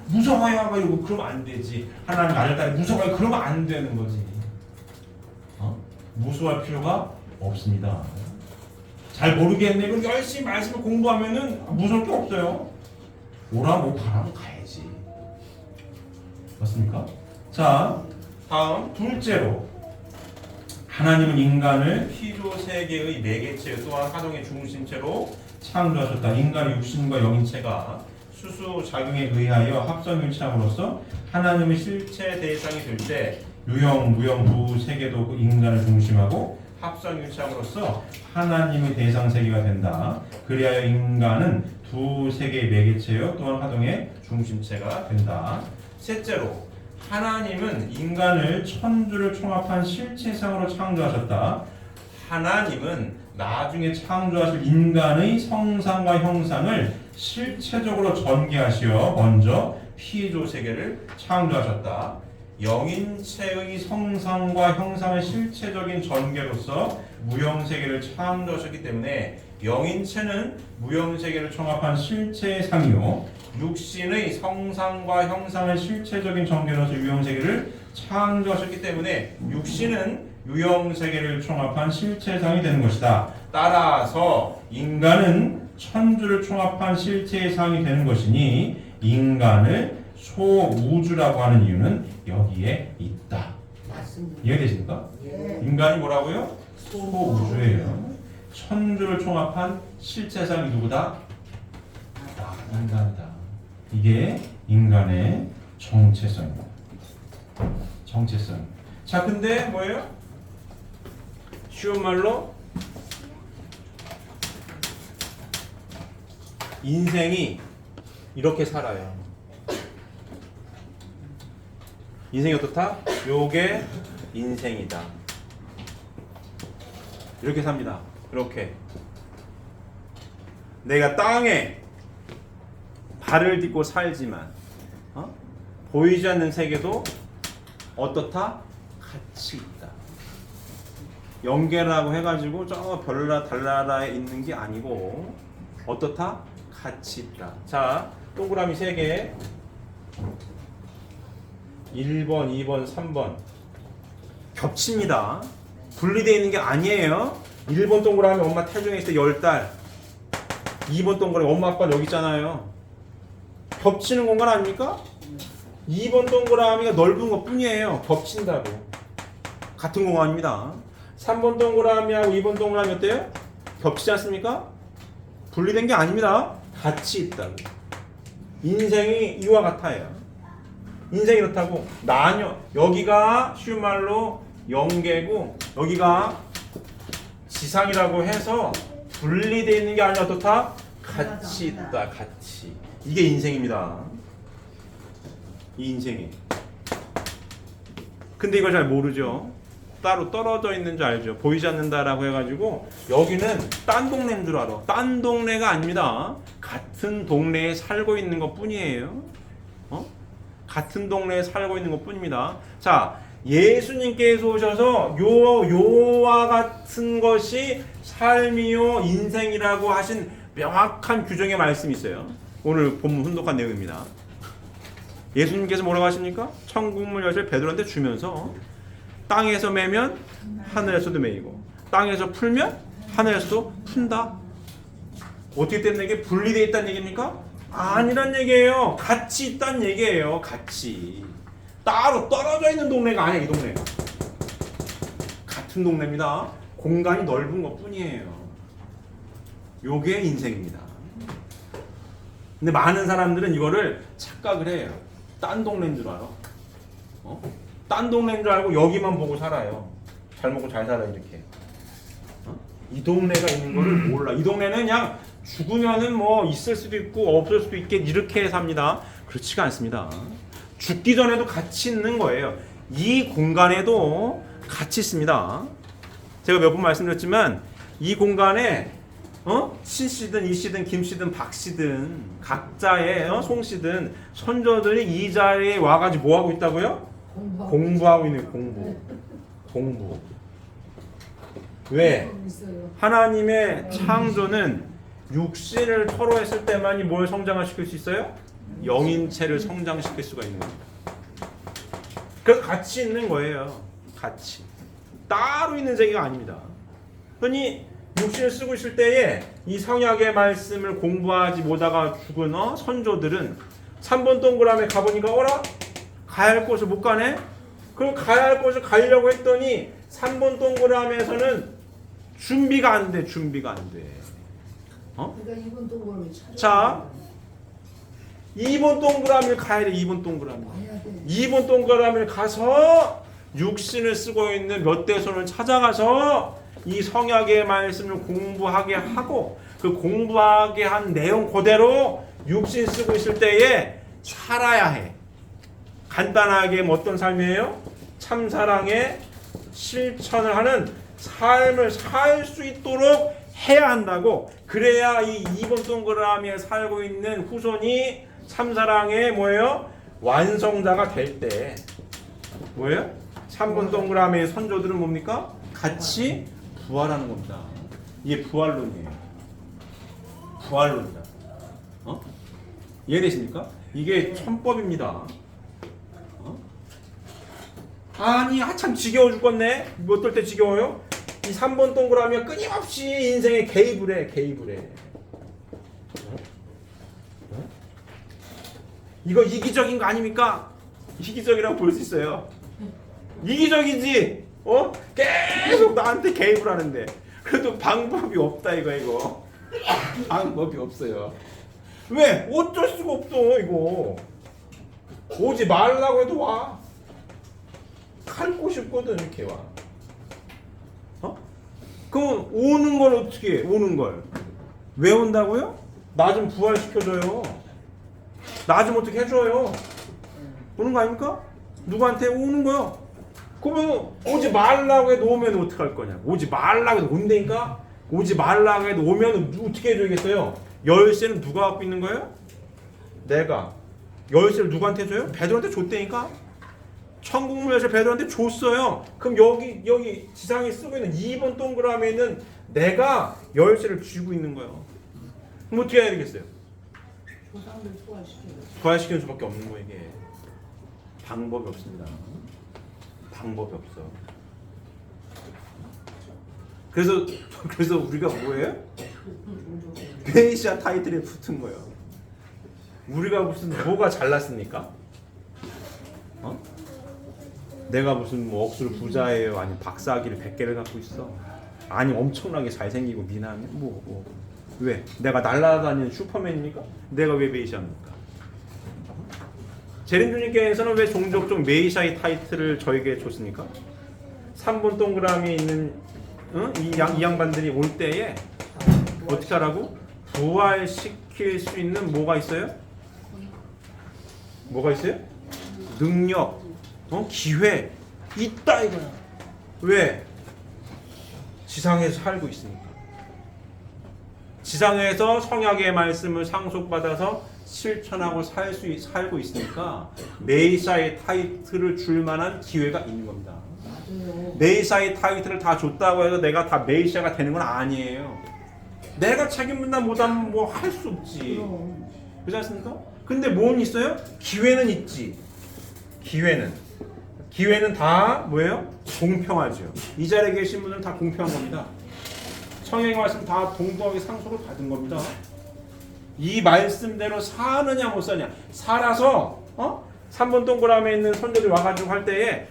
S1: 무서워야 하고 이러고 그러면 안 되지. 하나님 나를 따라 무서워야 그러면 안 되는 거지. 무서워할 필요가 없습니다. 잘 모르겠네. 그럼 열심히 말씀을 공부하면은 무서울 게 없어요. 오라고 가라고 가야지. 맞습니까? 자, 다음 둘째로 하나님은 인간을 피조 세계의 매개체 또한 화동의 중심체로 창조하셨다. 인간의 육신과 영인체가 수수 작용에 의하여 합성일체함으로써 하나님의 실체 대상이 될 때 유형, 무형 두 세계도 그 인간을 중심하고 합성일체함으로써 하나님의 대상 세계가 된다. 그리하여 인간은 두 세계의 매개체요 또한 화동의 중심체가 된다. 셋째로 하나님은 인간을 천주를 총합한 실체상으로 창조하셨다. 하나님은 나중에 창조하실 인간의 성상과 형상을 실체적으로 전개하시어 먼저 피조 세계를 창조하셨다. 영인체의 성상과 형상의 실체적인 전개로서 무형 세계를 창조하셨기 때문에 영인체는 무형 세계를 총합한 실체의 상이요 육신의 성상과 형상의 실체적인 전개로서 유형 세계를 창조하셨기 때문에 육신은 유형 세계를 총합한 실체상이 되는 것이다. 따라서 인간은 천주를 총합한 실체의 상이 되는 것이니 인간을 소우주라고 하는 이유는 여기에 있다.
S2: 맞습니다.
S1: 이해되십니까?
S2: 예.
S1: 인간이 뭐라고요? 소우주예요. 천주를 총합한 실체상이 누구다? 인간이다. 이게 인간의 정체성입니다. 정체성. 자, 근데 뭐예요? 쉬운 말로 인생이 이렇게 살아요. 인생이 어떻다? 요게 인생이다. 이렇게 삽니다. 이렇게. 내가 땅에 발을 딛고 살지만 보이지 않는 세계도 어떻다? 같이 있다. 영계라고 해가지고 저 별나라 달나라에 있는 게 아니고 어떻다? 같이 있다. 자, 동그라미 3개 1번, 2번, 3번 겹칩니다. 분리되어 있는 게 아니에요. 1번 동그라미 엄마 태중에 있을 때 10달 2번 동그라미 엄마 아빠 여기 있잖아요. 겹치는 공간 아닙니까? 2번 동그라미가 넓은 것 뿐이에요. 겹친다고. 같은 공간입니다. 3번 동그라미하고 2번 동그라미 어때요? 겹치지 않습니까? 분리된 게 아닙니다. 같이 있다고. 인생이 이와 같아요. 인생이 이렇다고. 나뉘어. 여기가 쉬운 말로 영계고 여기가 지상이라고 해서 분리되어 있는 게 아니라 어떻다? 같이 있다. 같이. 이게 인생입니다. 이 인생이. 근데 이걸 잘 모르죠. 따로 떨어져 있는 줄 알죠. 보이지 않는다라고 해가지고 여기는 딴 동네인 줄 알아. 딴 동네가 아닙니다. 같은 동네에 살고 있는 것 뿐이에요. 같은 동네에 살고 있는 것 뿐입니다. 자, 예수님께서 오셔서 요와 같은 것이 삶이요 인생이라고 하신 명확한 규정의 말씀이 있어요. 오늘 본문 훈독한 내용입니다. 예수님께서 뭐라고 하십니까? 천국문 열쇠를 베드로한테 주면서 땅에서 매면 하늘에서도 매이고 땅에서 풀면 하늘에서도 푼다. 어떻게 됐는 게 분리되어 있다는 얘기입니까? 아니란 얘기예요. 같이 있다는 얘기예요. 같이. 따로 떨어져 있는 동네가 아니야. 이 동네가. 같은 동네입니다. 공간이 넓은 것 뿐이에요. 요게 인생입니다. 근데 많은 사람들은 이거를 착각을 해요. 딴 동네인 줄 알아. 딴 동네인 줄 알고 여기만 보고 살아요. 잘 먹고 잘 살아 이렇게. 이 동네가 있는 거를 몰라. 이 동네는 그냥 죽으면은 뭐 있을 수도 있고 없을 수도 있게 이렇게 삽니다. 그렇지가 않습니다. 죽기 전에도 같이 있는 거예요. 이 공간에도 같이 있습니다. 제가 몇 번 말씀드렸지만 이 공간에 신씨든 이씨든 김씨든 박씨든 각자의 송씨든 선조들이 이 자리에 와가지고 뭐하고 있다고요? 공부하고 있는 공부. 왜?
S2: 있어요.
S1: 하나님의 창조는 육신을 토로했을 때만이 뭘 성장시킬 수 있어요? 영인체를 성장시킬 수가 있는 겁니다. 그래서 같이 있는 거예요. 같이. 따로 있는 세계가 아닙니다. 흔히 육신을 쓰고 있을 때에 이 성약의 말씀을 공부하지 못하가 죽은 선조들은 3번 동그라미에 가보니까 어라? 가야 할 곳을 못 가네? 그럼 가야 할 곳을 가려고 했더니 3번 동그라미에서는 준비가 안 돼. 준비가 안 돼.
S2: 그러니까 이번 동그라미 찾아.
S1: 자, 2번 동그라미를 가야 돼. 2번 동그라미.
S2: 봐야 돼.
S1: 2번 동그라미를 가서 육신을 쓰고 있는 몇 대손을 찾아가서 이 성약의 말씀을 공부하게 하고 그 공부하게 한 내용 그대로 육신 쓰고 있을 때에 살아야 해. 간단하게 어떤 삶이에요? 참사랑의 실천을 하는 삶을 살 수 있도록 해야 한다고. 그래야 이 2번 동그라미에 살고 있는 후손이 참사랑의 뭐예요? 완성자가 될 때 뭐예요? 3번 동그라미의 선조들은 뭡니까? 같이 부활하는 겁니다. 이게 부활론이에요. 부활론이다. 이해되십니까? 이게 천법입니다. 아니 한참 지겨워 죽겠네. 어떨 때 지겨워요? 이 3번 동그라미가 끊임없이 인생에 개입을 해. 개입을 해. 이거 이기적인 거 아닙니까? 이기적이라고 볼 수 있어요. 이기적이지? 계속 나한테 개입을 하는데 그래도 방법이 없다 이거. 방법이 없어요. 왜? 어쩔 수가 없어 이거. 오지 말라고 해도 와. 갈 곳이 없거든 이렇게 와. 그럼 오는 걸 어떻게 해? 오는 걸 왜 온다고요? 나 좀 부활시켜줘요. 나 좀 어떻게 해줘요. 오는 거 아닙니까? 누구한테 오는 거요? 그러면 오지 말라고 해도 오면 어떡할 거냐. 오지 말라고 해도 온다니까. 오지 말라고 해도 오면 어떻게 해줘야겠어요? 열쇠는 누가 갖고 있는 거예요? 내가. 열쇠를 누구한테 줘요? 베드로한테 줬다니까. 천국문 열쇠 베드로한테 줬어요. 그럼 여기 지상에 쓰고 있는 2번 동그라미에는 내가 열쇠를 쥐고 있는 거예요. 그럼 어떻게 해야 되겠어요?
S2: 조상들 부활시켜요.
S1: 부활시키는 수밖에 없는 거예요. 이게 방법이 없습니다. 방법이 없어. 그래서 우리가 뭐예요? 메시아 타이틀에 붙은 거예요. 우리가 무슨 뭐가 잘났습니까? 내가 무슨 뭐 억수로 부자예요? 아니 박사학위를 100개를 갖고 있어? 아니 엄청나게 잘생기고 미남이야? 왜? 내가 날아다니는 슈퍼맨입니까? 내가 왜 메시아입니까? 재림주님께서는 왜 종족적 메시아의 타이틀을 저에게 줬습니까? 3번 동그라미에 있는 이 양반들이 올 때에 어떻게 하라고? 부활시킬 수 있는 뭐가 있어요? 뭐가 있어요? 능력, 기회 있다 이거야. 왜? 지상에서 살고 있으니까. 지상에서 성약의 말씀을 상속받아서 실천하고 살고 있으니까 메시아의 타이틀을 줄 만한 기회가 있는 겁니다.
S2: 맞아요.
S1: 메시아의 타이틀을 다 줬다고 해서 내가 다 메시아가 되는 건 아니에요. 내가 책임분담 못하면 뭐 할 수 없지.
S2: 그럼.
S1: 그렇지 않습니까? 근데 뭔 있어요? 기회는 있지. 기회는 다 뭐예요? 공평하죠. 이 자리에 계신 분들은 다 공평한 겁니다. 성령의 말씀 다 동등하게 상속을 받은 겁니다. 이 말씀대로 사느냐 못 사냐. 살아서 3번 동그라미에 있는 선조들이 와가지고 할 때에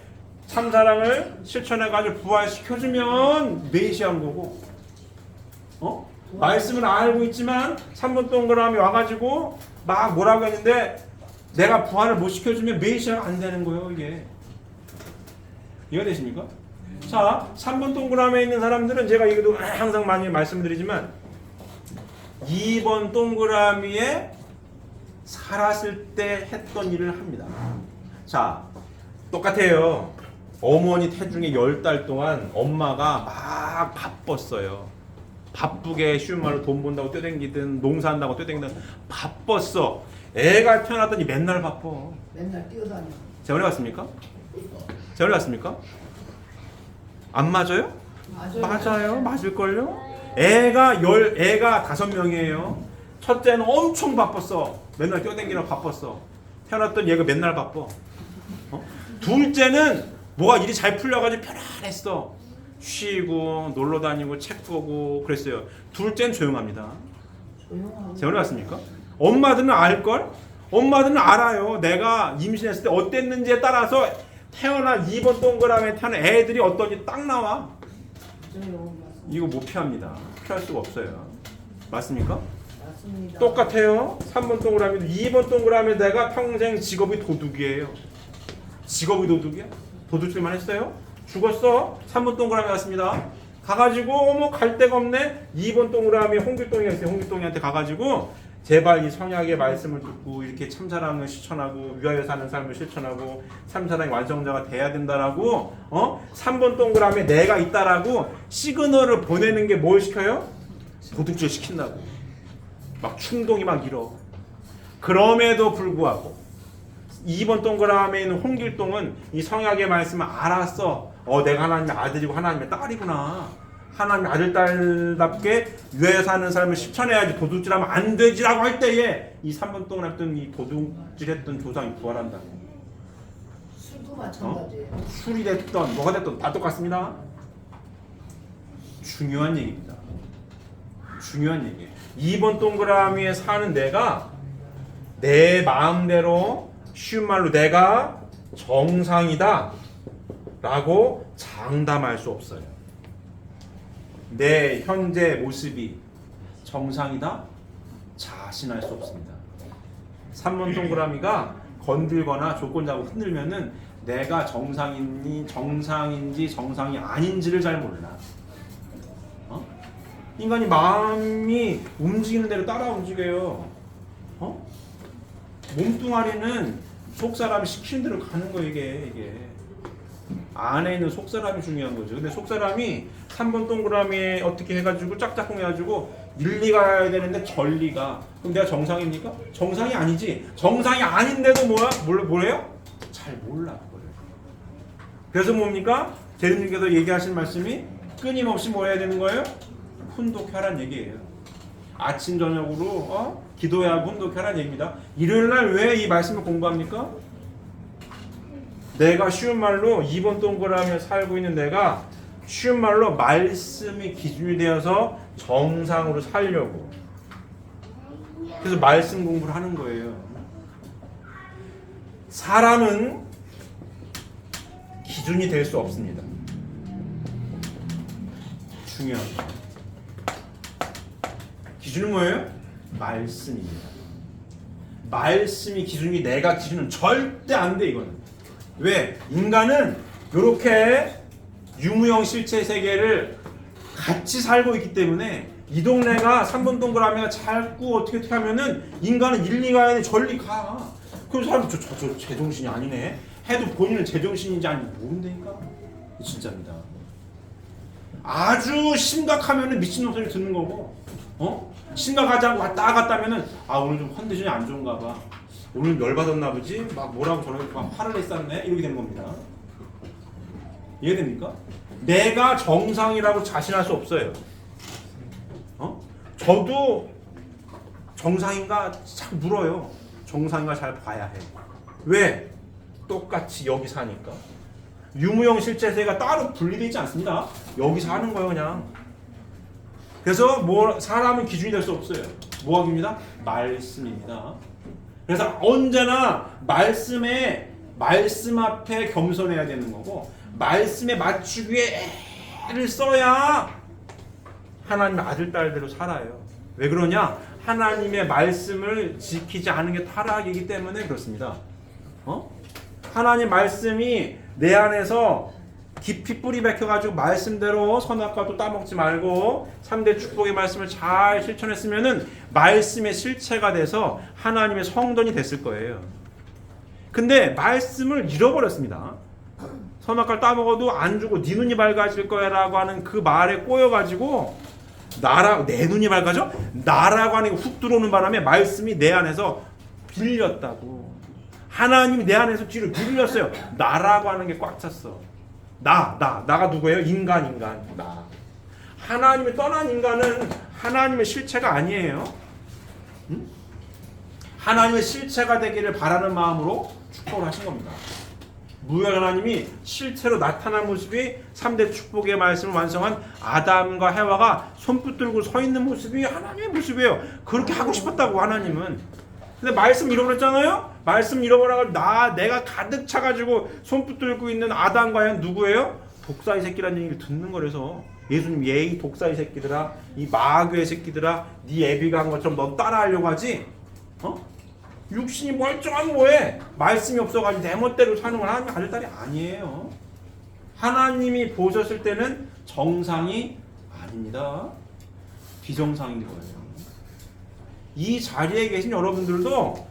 S1: 참사랑을 실천해가지고 부활시켜주면 메시아인 거고, 말씀을 알고 있지만 3번 동그라미 와가지고 막 뭐라고 했는데 내가 부활을 못 시켜주면 메시아가 안 되는 거예요. 이게 이해되십니까? 자, 3번 동그라미에 있는 사람들은 제가 이것도 항상 많이 말씀드리지만 2번 동그라미에 살았을 때 했던 일을 합니다. 자, 똑같아요. 어머니 태중에 10달 동안 엄마가 막 바빴어요. 바쁘게 쉬운 말로 돈 번다고 뛰어댕기든 농사한다고 뛰어댕기든 바빴어. 애가 태어났더니 맨날 바빠.
S2: 맨날 뛰어다녀.
S1: 제가 그래 봤습니까? 안 맞아요? 맞아요. 맞을걸요? 애가 5명이에요. 첫째는 엄청 바빴어. 맨날 뛰어다니느라 바빴어. 태어났더니 얘가 맨날 바빠. 둘째는 뭐가 일이 잘 풀려가지고 편안했어. 쉬고 놀러 다니고 책 보고 그랬어요. 둘째는 조용합니다.
S2: 조용하고.
S1: 세월이 왔습니까? 엄마들은 알걸? 엄마들은 알아요. 내가 임신했을 때 어땠는지에 따라서 태어난 2번 동그라미에 태어난 애들이 어떤지 딱 나와.
S2: 맞아요.
S1: 이거 못 피합니다. 피할 수가 없어요. 맞습니까?
S2: 맞습니다.
S1: 똑같아요. 3번 동그라미도 2번 동그라미 내가 평생 직업이 도둑이에요. 직업이 도둑이야? 도둑질만 했어요? 죽었어. 3번 동그라미 왔습니다. 가가지고 어머 갈 데가 없네. 2번 동그라미 홍길동이가 있어요. 홍길동이한테 가가지고 제발 이 성약의 말씀을 듣고 이렇게 참사랑을 실천하고 위하여 사는 삶을 실천하고 참사랑의 완성자가 돼야 된다라고 3번 동그라미에 내가 있다라고 시그널을 보내는 게 뭘 시켜요? 도둑질 시킨다고. 막 충동이 막 일어. 그럼에도 불구하고 2번 동그라미에 있는 홍길동은 이 성약의 말씀을 알았어. 내가 하나님의 아들이고 하나님의 딸이구나. 하나님의 아들, 딸답게 위하여 사는 삶을 실천해야지 도둑질하면 안 되지라고 할 때에 이 3번 동안 했던 이 도둑질했던 조상이 부활한다고.
S2: 술도 마찬가지예요.
S1: 술이 됐던 뭐가 됐던 다 똑같습니다. 중요한 얘기입니다. 중요한 얘기예요. 2번 동그라미에 사는 내가 내 마음대로 쉬운 말로 내가 정상이다 라고 장담할 수 없어요. 내 현재 모습이 정상이다? 자신할 수 없습니다. 3번 동그라미가 건들거나 조건 잡고 흔들면은 내가 정상인지 정상이 아닌지를 잘 몰라. 인간이 마음이 움직이는 대로 따라 움직여요. 몸뚱아리는 속사람이 시키는 대로 가는 거예요. 이게 안에 있는 속사람이 중요한 거죠. 근데 속사람이 3번 동그라미에 어떻게 해가지고 짝짝꿍 해가지고 일리 가야 되는데 전리가. 그럼 내가 정상입니까? 정상이 아니지. 정상이 아닌데도 뭐래요? 잘 몰라 그거를. 그래서 뭡니까? 재림님께서 얘기하신 말씀이 끊임없이 뭐 해야 되는 거예요? 훈독하란 얘기예요. 아침 저녁으로 기도해야 하고 훈독하란 얘기입니다. 일요일날 왜 이 말씀을 공부합니까? 내가 쉬운 말로 2번 동그라미에 살고 있는 내가 쉬운 말로 말씀이 기준이 되어서 정상으로 살려고. 그래서 말씀 공부를 하는 거예요. 사람은 기준이 될 수 없습니다. 중요한 거. 기준은 뭐예요? 말씀입니다. 말씀이 기준이 내가 기준은 절대 안 돼 이거는. 왜? 인간은 이렇게 유무형 실체 세계를 같이 살고 있기 때문에 이 동네가 3번 동그라미가 자꾸 어떻게 하면은 인간은 일리 가야 돼 절리 가. 그럼 사람 저 제정신이 아니네 해도 본인은 제정신인지 아닌지 모른다니까. 진짜입니다. 아주 심각하면은 미친놈 소리 듣는 거고 심각하지 않고 왔다 갔다 하면은 오늘 좀 컨디션이 안 좋은가 봐. 오늘 열받았나 보지? 막 뭐라고 저렇게 막 화를 냈었네? 이렇게 되는 겁니다. 이해됩니까? 내가 정상이라고 자신할 수 없어요. 저도 정상인가 자꾸 물어요. 정상인가 잘 봐야 해. 왜? 똑같이 여기 사니까. 유무형 실체세가 따로 분리되어 있지 않습니다. 여기 사는 거예요 그냥. 그래서 사람은 기준이 될 수 없어요. 뭐하기입니다? 말씀입니다. 그래서 언제나 말씀 앞에 겸손해야 되는 거고 말씀에 맞추기 위해 애를 써야 하나님의 아들 딸대로 살아요. 왜 그러냐? 하나님의 말씀을 지키지 않은 게 타락이기 때문에 그렇습니다. 하나님 말씀이 내 안에서 깊이 뿌리 박혀가지고 말씀대로 선악과도 따먹지 말고 3대 축복의 말씀을 잘 실천했으면은 말씀의 실체가 돼서 하나님의 성전이 됐을 거예요. 근데 말씀을 잃어버렸습니다. 선악과를 따먹어도 안 주고 네 눈이 밝아질 거야 라고 하는 그 말에 꼬여가지고 내 눈이 밝아져? 나라고 하는 게 훅 들어오는 바람에 말씀이 내 안에서 빌렸다고. 하나님이 내 안에서 뒤로 빌렸어요. 나라고 하는 게 꽉 찼어. 나가 누구예요? 인간. 나. 하나님이 떠난 인간은 하나님의 실체가 아니에요. 응? 하나님의 실체가 되기를 바라는 마음으로 축복을 하신 겁니다. 무열 하나님이 실체로 나타난 모습이 3대 축복의 말씀을 완성한 아담과 해와가 손붙 들고 서 있는 모습이 하나님의 모습이에요. 그렇게 하고 싶었다고 하나님은. 근데 말씀 잃어버렸잖아요. 말씀 잃어버려서 내가 가득 차가지고 손붙 들고 있는 아담과 해는 누구예요? 독사의 새끼라는 얘기를 듣는 거라서 예수님 이 독사의 새끼들아, 이 마귀의 새끼들아, 네 애비가 한 것처럼 넌 따라하려고 하지? 육신이 멀쩡한 뭐해? 말씀이 없어가지고 내 멋대로 사는 건 하나님의 아들딸이 아니에요. 하나님이 보셨을 때는 정상이 아닙니다. 비정상인 거예요. 이 자리에 계신 여러분들도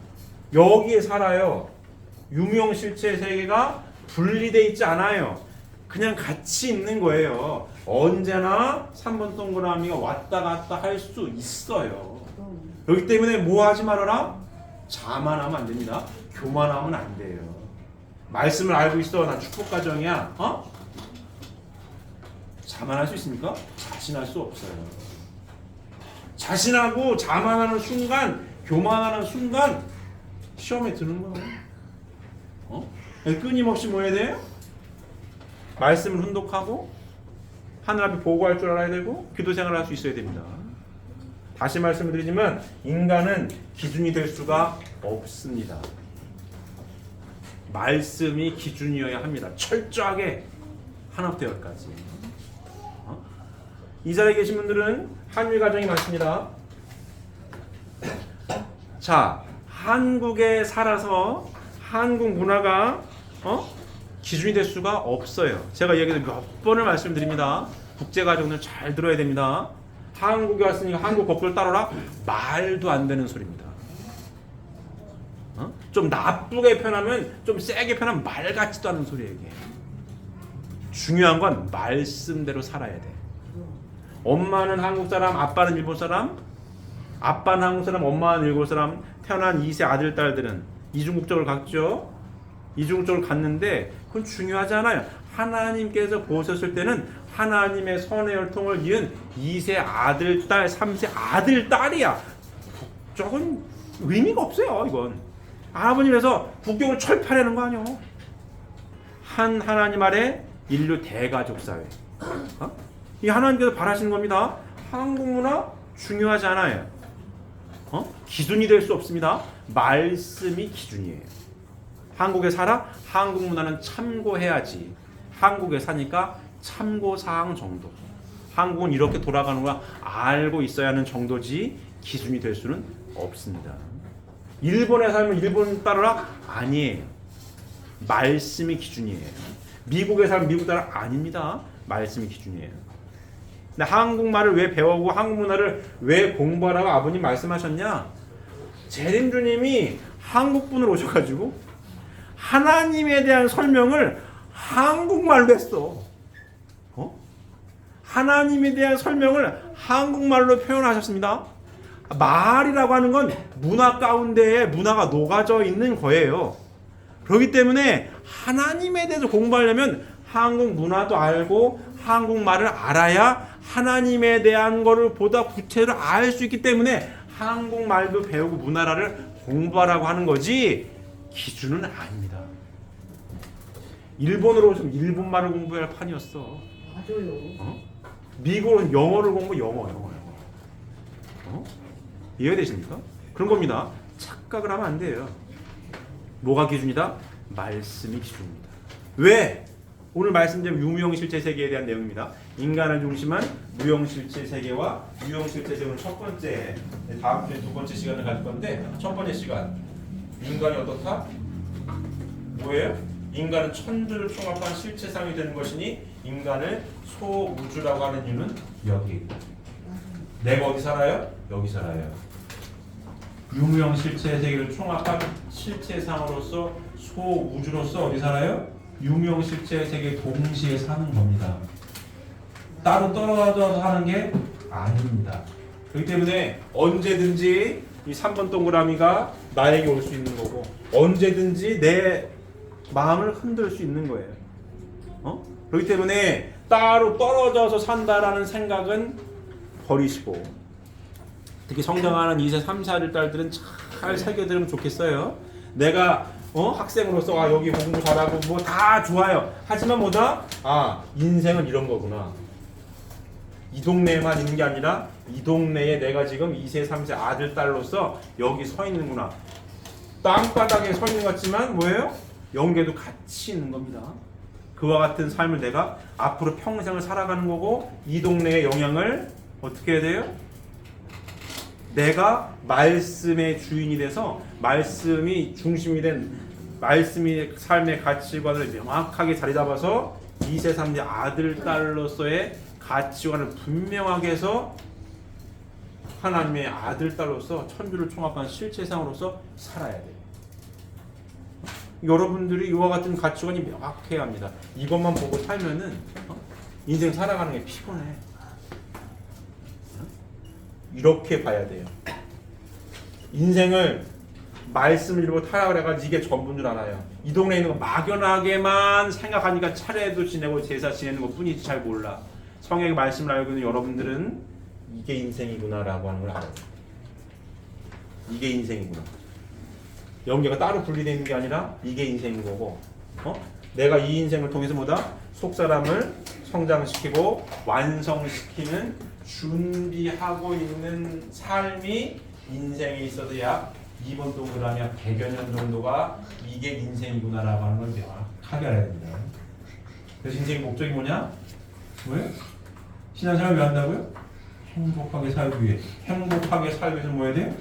S1: 여기에 살아요. 유명실체 세계가 분리되어 있지 않아요. 그냥 같이 있는 거예요. 언제나 3번 동그라미가 왔다 갔다 할 수 있어요. 그렇기 때문에 뭐 하지 말아라? 자만하면 안 됩니다. 교만하면 안 돼요. 말씀을 알고 있어. 난 축복 가정이야. 자만할 수 있습니까? 자신할 수 없어요. 자신하고 자만하는 순간, 교만하는 순간 시험에 드는 거예요. 끊임없이 뭐 해야 돼요? 말씀을 훈독하고 하늘 앞에 보고할 줄 알아야 되고 기도 생활을 할 수 있어야 됩니다. 다시 말씀을 드리지만 인간은 기준이 될 수가 없습니다. 말씀이 기준이어야 합니다. 철저하게 하나부터 10까지. 이 자리에 계신 분들은 한일 가정이 많습니다. 자, 한국에 살아서 한국 문화가 기준이 될 수가 없어요. 제가 여기서 몇 번을 말씀드립니다. 국제가정들 잘 들어야 됩니다. 한국에 왔으니까 한국 법도를 따르라? 말도 안 되는 소리입니다. 좀 나쁘게 표현하면, 좀 세게 표현하면 말 같지도 않은 소리예요. 이게. 중요한 건 말씀대로 살아야 돼. 엄마는 한국 사람, 아빠는 일본 사람, 아빠는 한국 사람, 엄마는 일본 사람, 태어난 2세 아들, 딸들은 이중국적을 갖죠. 이중국적을 갖는데 그건 중요하지 않아요. 하나님께서 보셨을 때는 하나님의 선의 혈통을 이은 2세 아들, 딸, 3세 아들, 딸이야. 국적은 의미가 없어요. 이건 아버님에서 국경을 철폐하려는 거 아니에요. 한 하나님 아래 인류 대가족 사회. 이 하나님께서 바라시는 겁니다. 한국 문화 중요하지 않아요. 기준이 될 수 없습니다. 말씀이 기준이에요. 한국에 살아? 한국 문화는 참고해야지. 한국에 사니까 참고사항 정도. 한국은 이렇게 돌아가는 거 알고 있어야 하는 정도지 기준이 될 수는 없습니다. 일본에 살면 일본 따르라? 아니에요. 말씀이 기준이에요. 미국에 살면 미국 따라? 아닙니다. 말씀이 기준이에요. 근데 한국말을 왜 배우고 한국 문화를 왜 공부하라고 아버님 말씀하셨냐? 재림주님이 한국분으로 오셔가지고 하나님에 대한 설명을 한국말로 했어. 하나님에 대한 설명을 한국말로 표현하셨습니다. 말이라고 하는 건 문화 가운데에 문화가 녹아져 있는 거예요. 그렇기 때문에 하나님에 대해서 공부하려면 한국 문화도 알고 한국말을 알아야 하나님에 대한 거를 보다 구체적으로 알 수 있기 때문에 한국말도 배우고 문화를 공부하라고 하는 거지 기준은 아닙니다. 일본으로 오시면 일본말을 공부해야 할 판이었어.
S2: 맞아요.
S1: 미국은 영어를 영어. 이해되십니까? 그런 겁니다. 착각을 하면 안 돼요. 뭐가 기준이다? 말씀이 기준입니다. 왜? 오늘 말씀드린 유무형실체 세계에 대한 내용입니다. 인간을 중심한 무형실체 세계와 유형실체 세계는 첫 번째, 다음 주에 두 번째 시간을 가질 건데 첫 번째 시간 인간이 어떻다? 뭐예요? 인간은 천주를 총합한 실체상이 되는 것이니 인간을 소우주라고 하는 이유는 여기 있다. 내가 어디 살아요? 여기 살아요. 유무형 실체 세계를 총합한 실체상으로서 소우주로서 어디 살아요? 유무형 실체 세계 동시에 사는 겁니다. 따로 떨어져서 사는 게 아닙니다. 그렇기 때문에 언제든지 이 3번 동그라미가 나에게 올 수 있는 거고 언제든지 내 마음을 흔들 수 있는 거예요. 그렇기 때문에 따로 떨어져서 산다라는 생각은 버리시고, 특히 성장하는 2세, 3세 아들, 딸들은 잘 새겨들으면 좋겠어요. 내가 학생으로서 여기 공부 잘하고 뭐 다 좋아요. 하지만 뭐다? 인생은 이런 거구나. 이 동네에만 있는 게 아니라 이 동네에 내가 지금 2세, 3세 아들, 딸로서 여기 서 있는구나. 땅바닥에 서 있는 것 같지만 뭐예요? 영계도 같이 있는 겁니다. 그와 같은 삶을 내가 앞으로 평생을 살아가는 거고, 이 동네의 영향을 어떻게 해야 돼요? 내가 말씀의 주인이 돼서 말씀이 중심이 된 말씀이 삶의 가치관을 명확하게 자리 잡아서 2세, 3세 아들, 딸로서의 가치관을 분명하게 해서 하나님의 아들, 딸로서 천주를 총합한 실체상으로서 살아야 돼요. 여러분들이 이와 같은 가치관이 명확해야 합니다. 이것만 보고 살면은 인생 살아가는 게 피곤해. 이렇게 봐야 돼요. 인생을 말씀을 읽고 타락을 해가지고 이게 전부인 줄 알아요. 이 동네에 있는 거 막연하게만 생각하니까 차례도 지내고 제사 지내는 것 뿐이지 잘 몰라. 성경의 말씀을 알고 있는 여러분들은 이게 인생이구나라고 하는 걸 알아요. 이게 인생이구나. 영계가 따로 분리되어 있는 게 아니라 이게 인생인 거고, 내가 이 인생을 통해서 뭐다? 속사람을 성장시키고 완성시키는 준비하고 있는 삶이 인생에 있어도 약 이번 동그라미 약 100여 년 정도가 이게 인생이구나라고 하는 걸 명확하게 알아야 됩니다. 그래서 인생의 목적이 뭐냐? 왜? 신앙생활 왜 한다고요? 행복하게 살기 위해. 행복하게 살기 위해서 뭐 해야 돼요?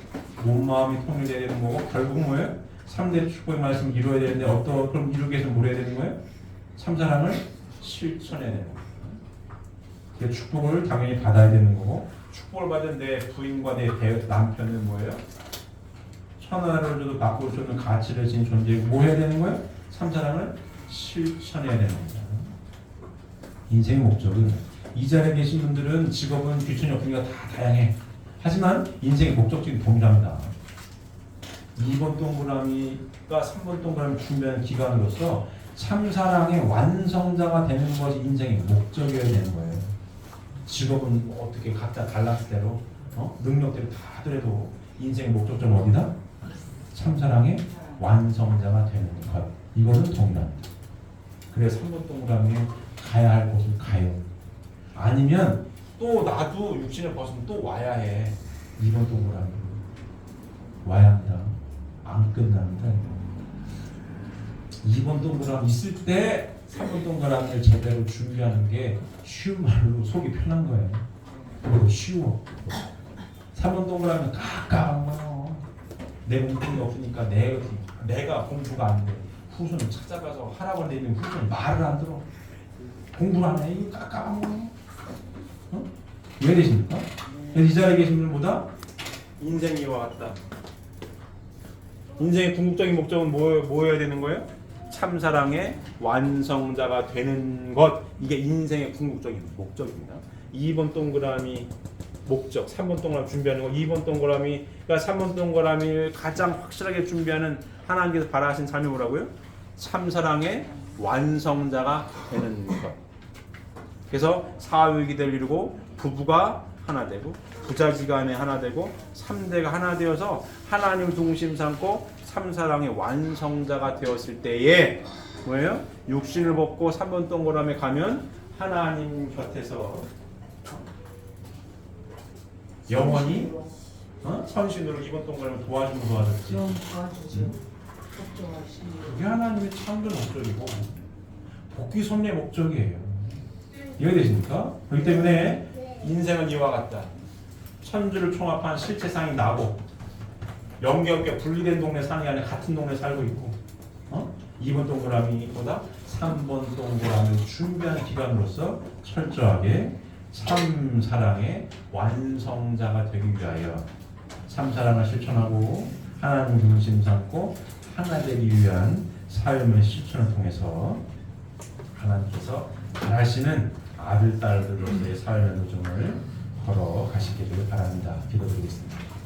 S1: 몸, 마음이 통일돼야 되는 거고, 결국 뭐예요? 3대 축복의 말씀을 이루어야 되는데, 그럼 이루기 위해서 뭘 해야 되는 거예요? 참사랑을 실천해야 되는 거예요. 그 축복을 당연히 받아야 되는 거고, 축복을 받은 내 부인과 내 남편은 뭐예요? 천하를 줘도 바꿀 수 없는 가치를 지닌 존재이고, 뭐 해야 되는 거예요? 참사랑을 실천해야 되는 겁니다. 인생의 목적은, 이 자리에 계신 분들은 직업은 귀천이 없으니까 다 다양해. 하지만 인생의 목적지는 동일합니다. 2번 동그라미가 3번 동그라미 준비하는 기간으로서 참사랑의 완성자가 되는 것이 인생의 목적이어야 되는 거예요. 직업은 뭐 어떻게 각자 달랐을 대로 능력대로 다 하더라도 인생의 목적점은 어디다? 참사랑의 완성자가 되는 것. 이거는 동일합니다. 그래서 3번 동그라미에 가야 할 곳을 가요. 아니면 또 나도 육신을 벗으면 또 와야 해. 2번 동그라미 와야 합니다. 안 끝납니다. 2번 동그라미 있을 때 3번 동그라미를 제대로 준비하는 게 쉬운 말로 속이 편한 거예요. 그리고 쉬워. 3번 동그라미는 깎아요. 내 공부가 없으니까 내가 공부가 안 돼. 후손을 찾아가서 하라고 하는데 있는 후손은 말을 안 들어. 공부를 안 해. 이거 깎아먹어. 왜 되십니까? 이 자리에 계신 분들보다 인생이 이와 같다. 인생의 궁극적인 목적은 뭐여야 되는 거예요? 참사랑의 완성자가 되는 것. 이게 인생의 궁극적인 목적입니다. 2번 동그라미 목적, 3번 동그라미 준비하는 거, 2번 동그라미가 3번 동그라미를 가장 확실하게 준비하는 하나님께서 바라시는 삶이 뭐라고요? 참사랑의 완성자가 되는 것. 그래서 사위기대를 이루고 부부가 하나 되고 부자지간에 하나 되고 3대가 하나 되어서 하나님을 중심 삼고 참사랑의 완성자가 되었을 때에 뭐예요? 육신을 벗고 3번 동그라미에 가면 하나님 곁에서 영원히 선신으로 2번 동그라미 도와주면 도와줬지.
S2: 도와주죠. 걱정하시니.
S1: 그게 하나님의 창조 목적이고 복귀 섭리의 목적이에요. 이해되십니까? 그렇기 때문에 인생은 이와 같다. 천주를 총합한 실체상이 나고 영계없게 분리된 동네 사는 게 아니라 같은 동네 살고 있고 2번 동그라미보다 3번 동그라미를 준비하는 기간으로서 철저하게 참사랑의 완성자가 되기 위하여 참사랑을 실천하고 하나님 중심 삼고 하나 되기 위한 삶의 실천을 통해서 하나님께서 바라시는 아들, 딸들로서의 삶의 도전을 걸어가시기를 바랍니다. 기도드리겠습니다.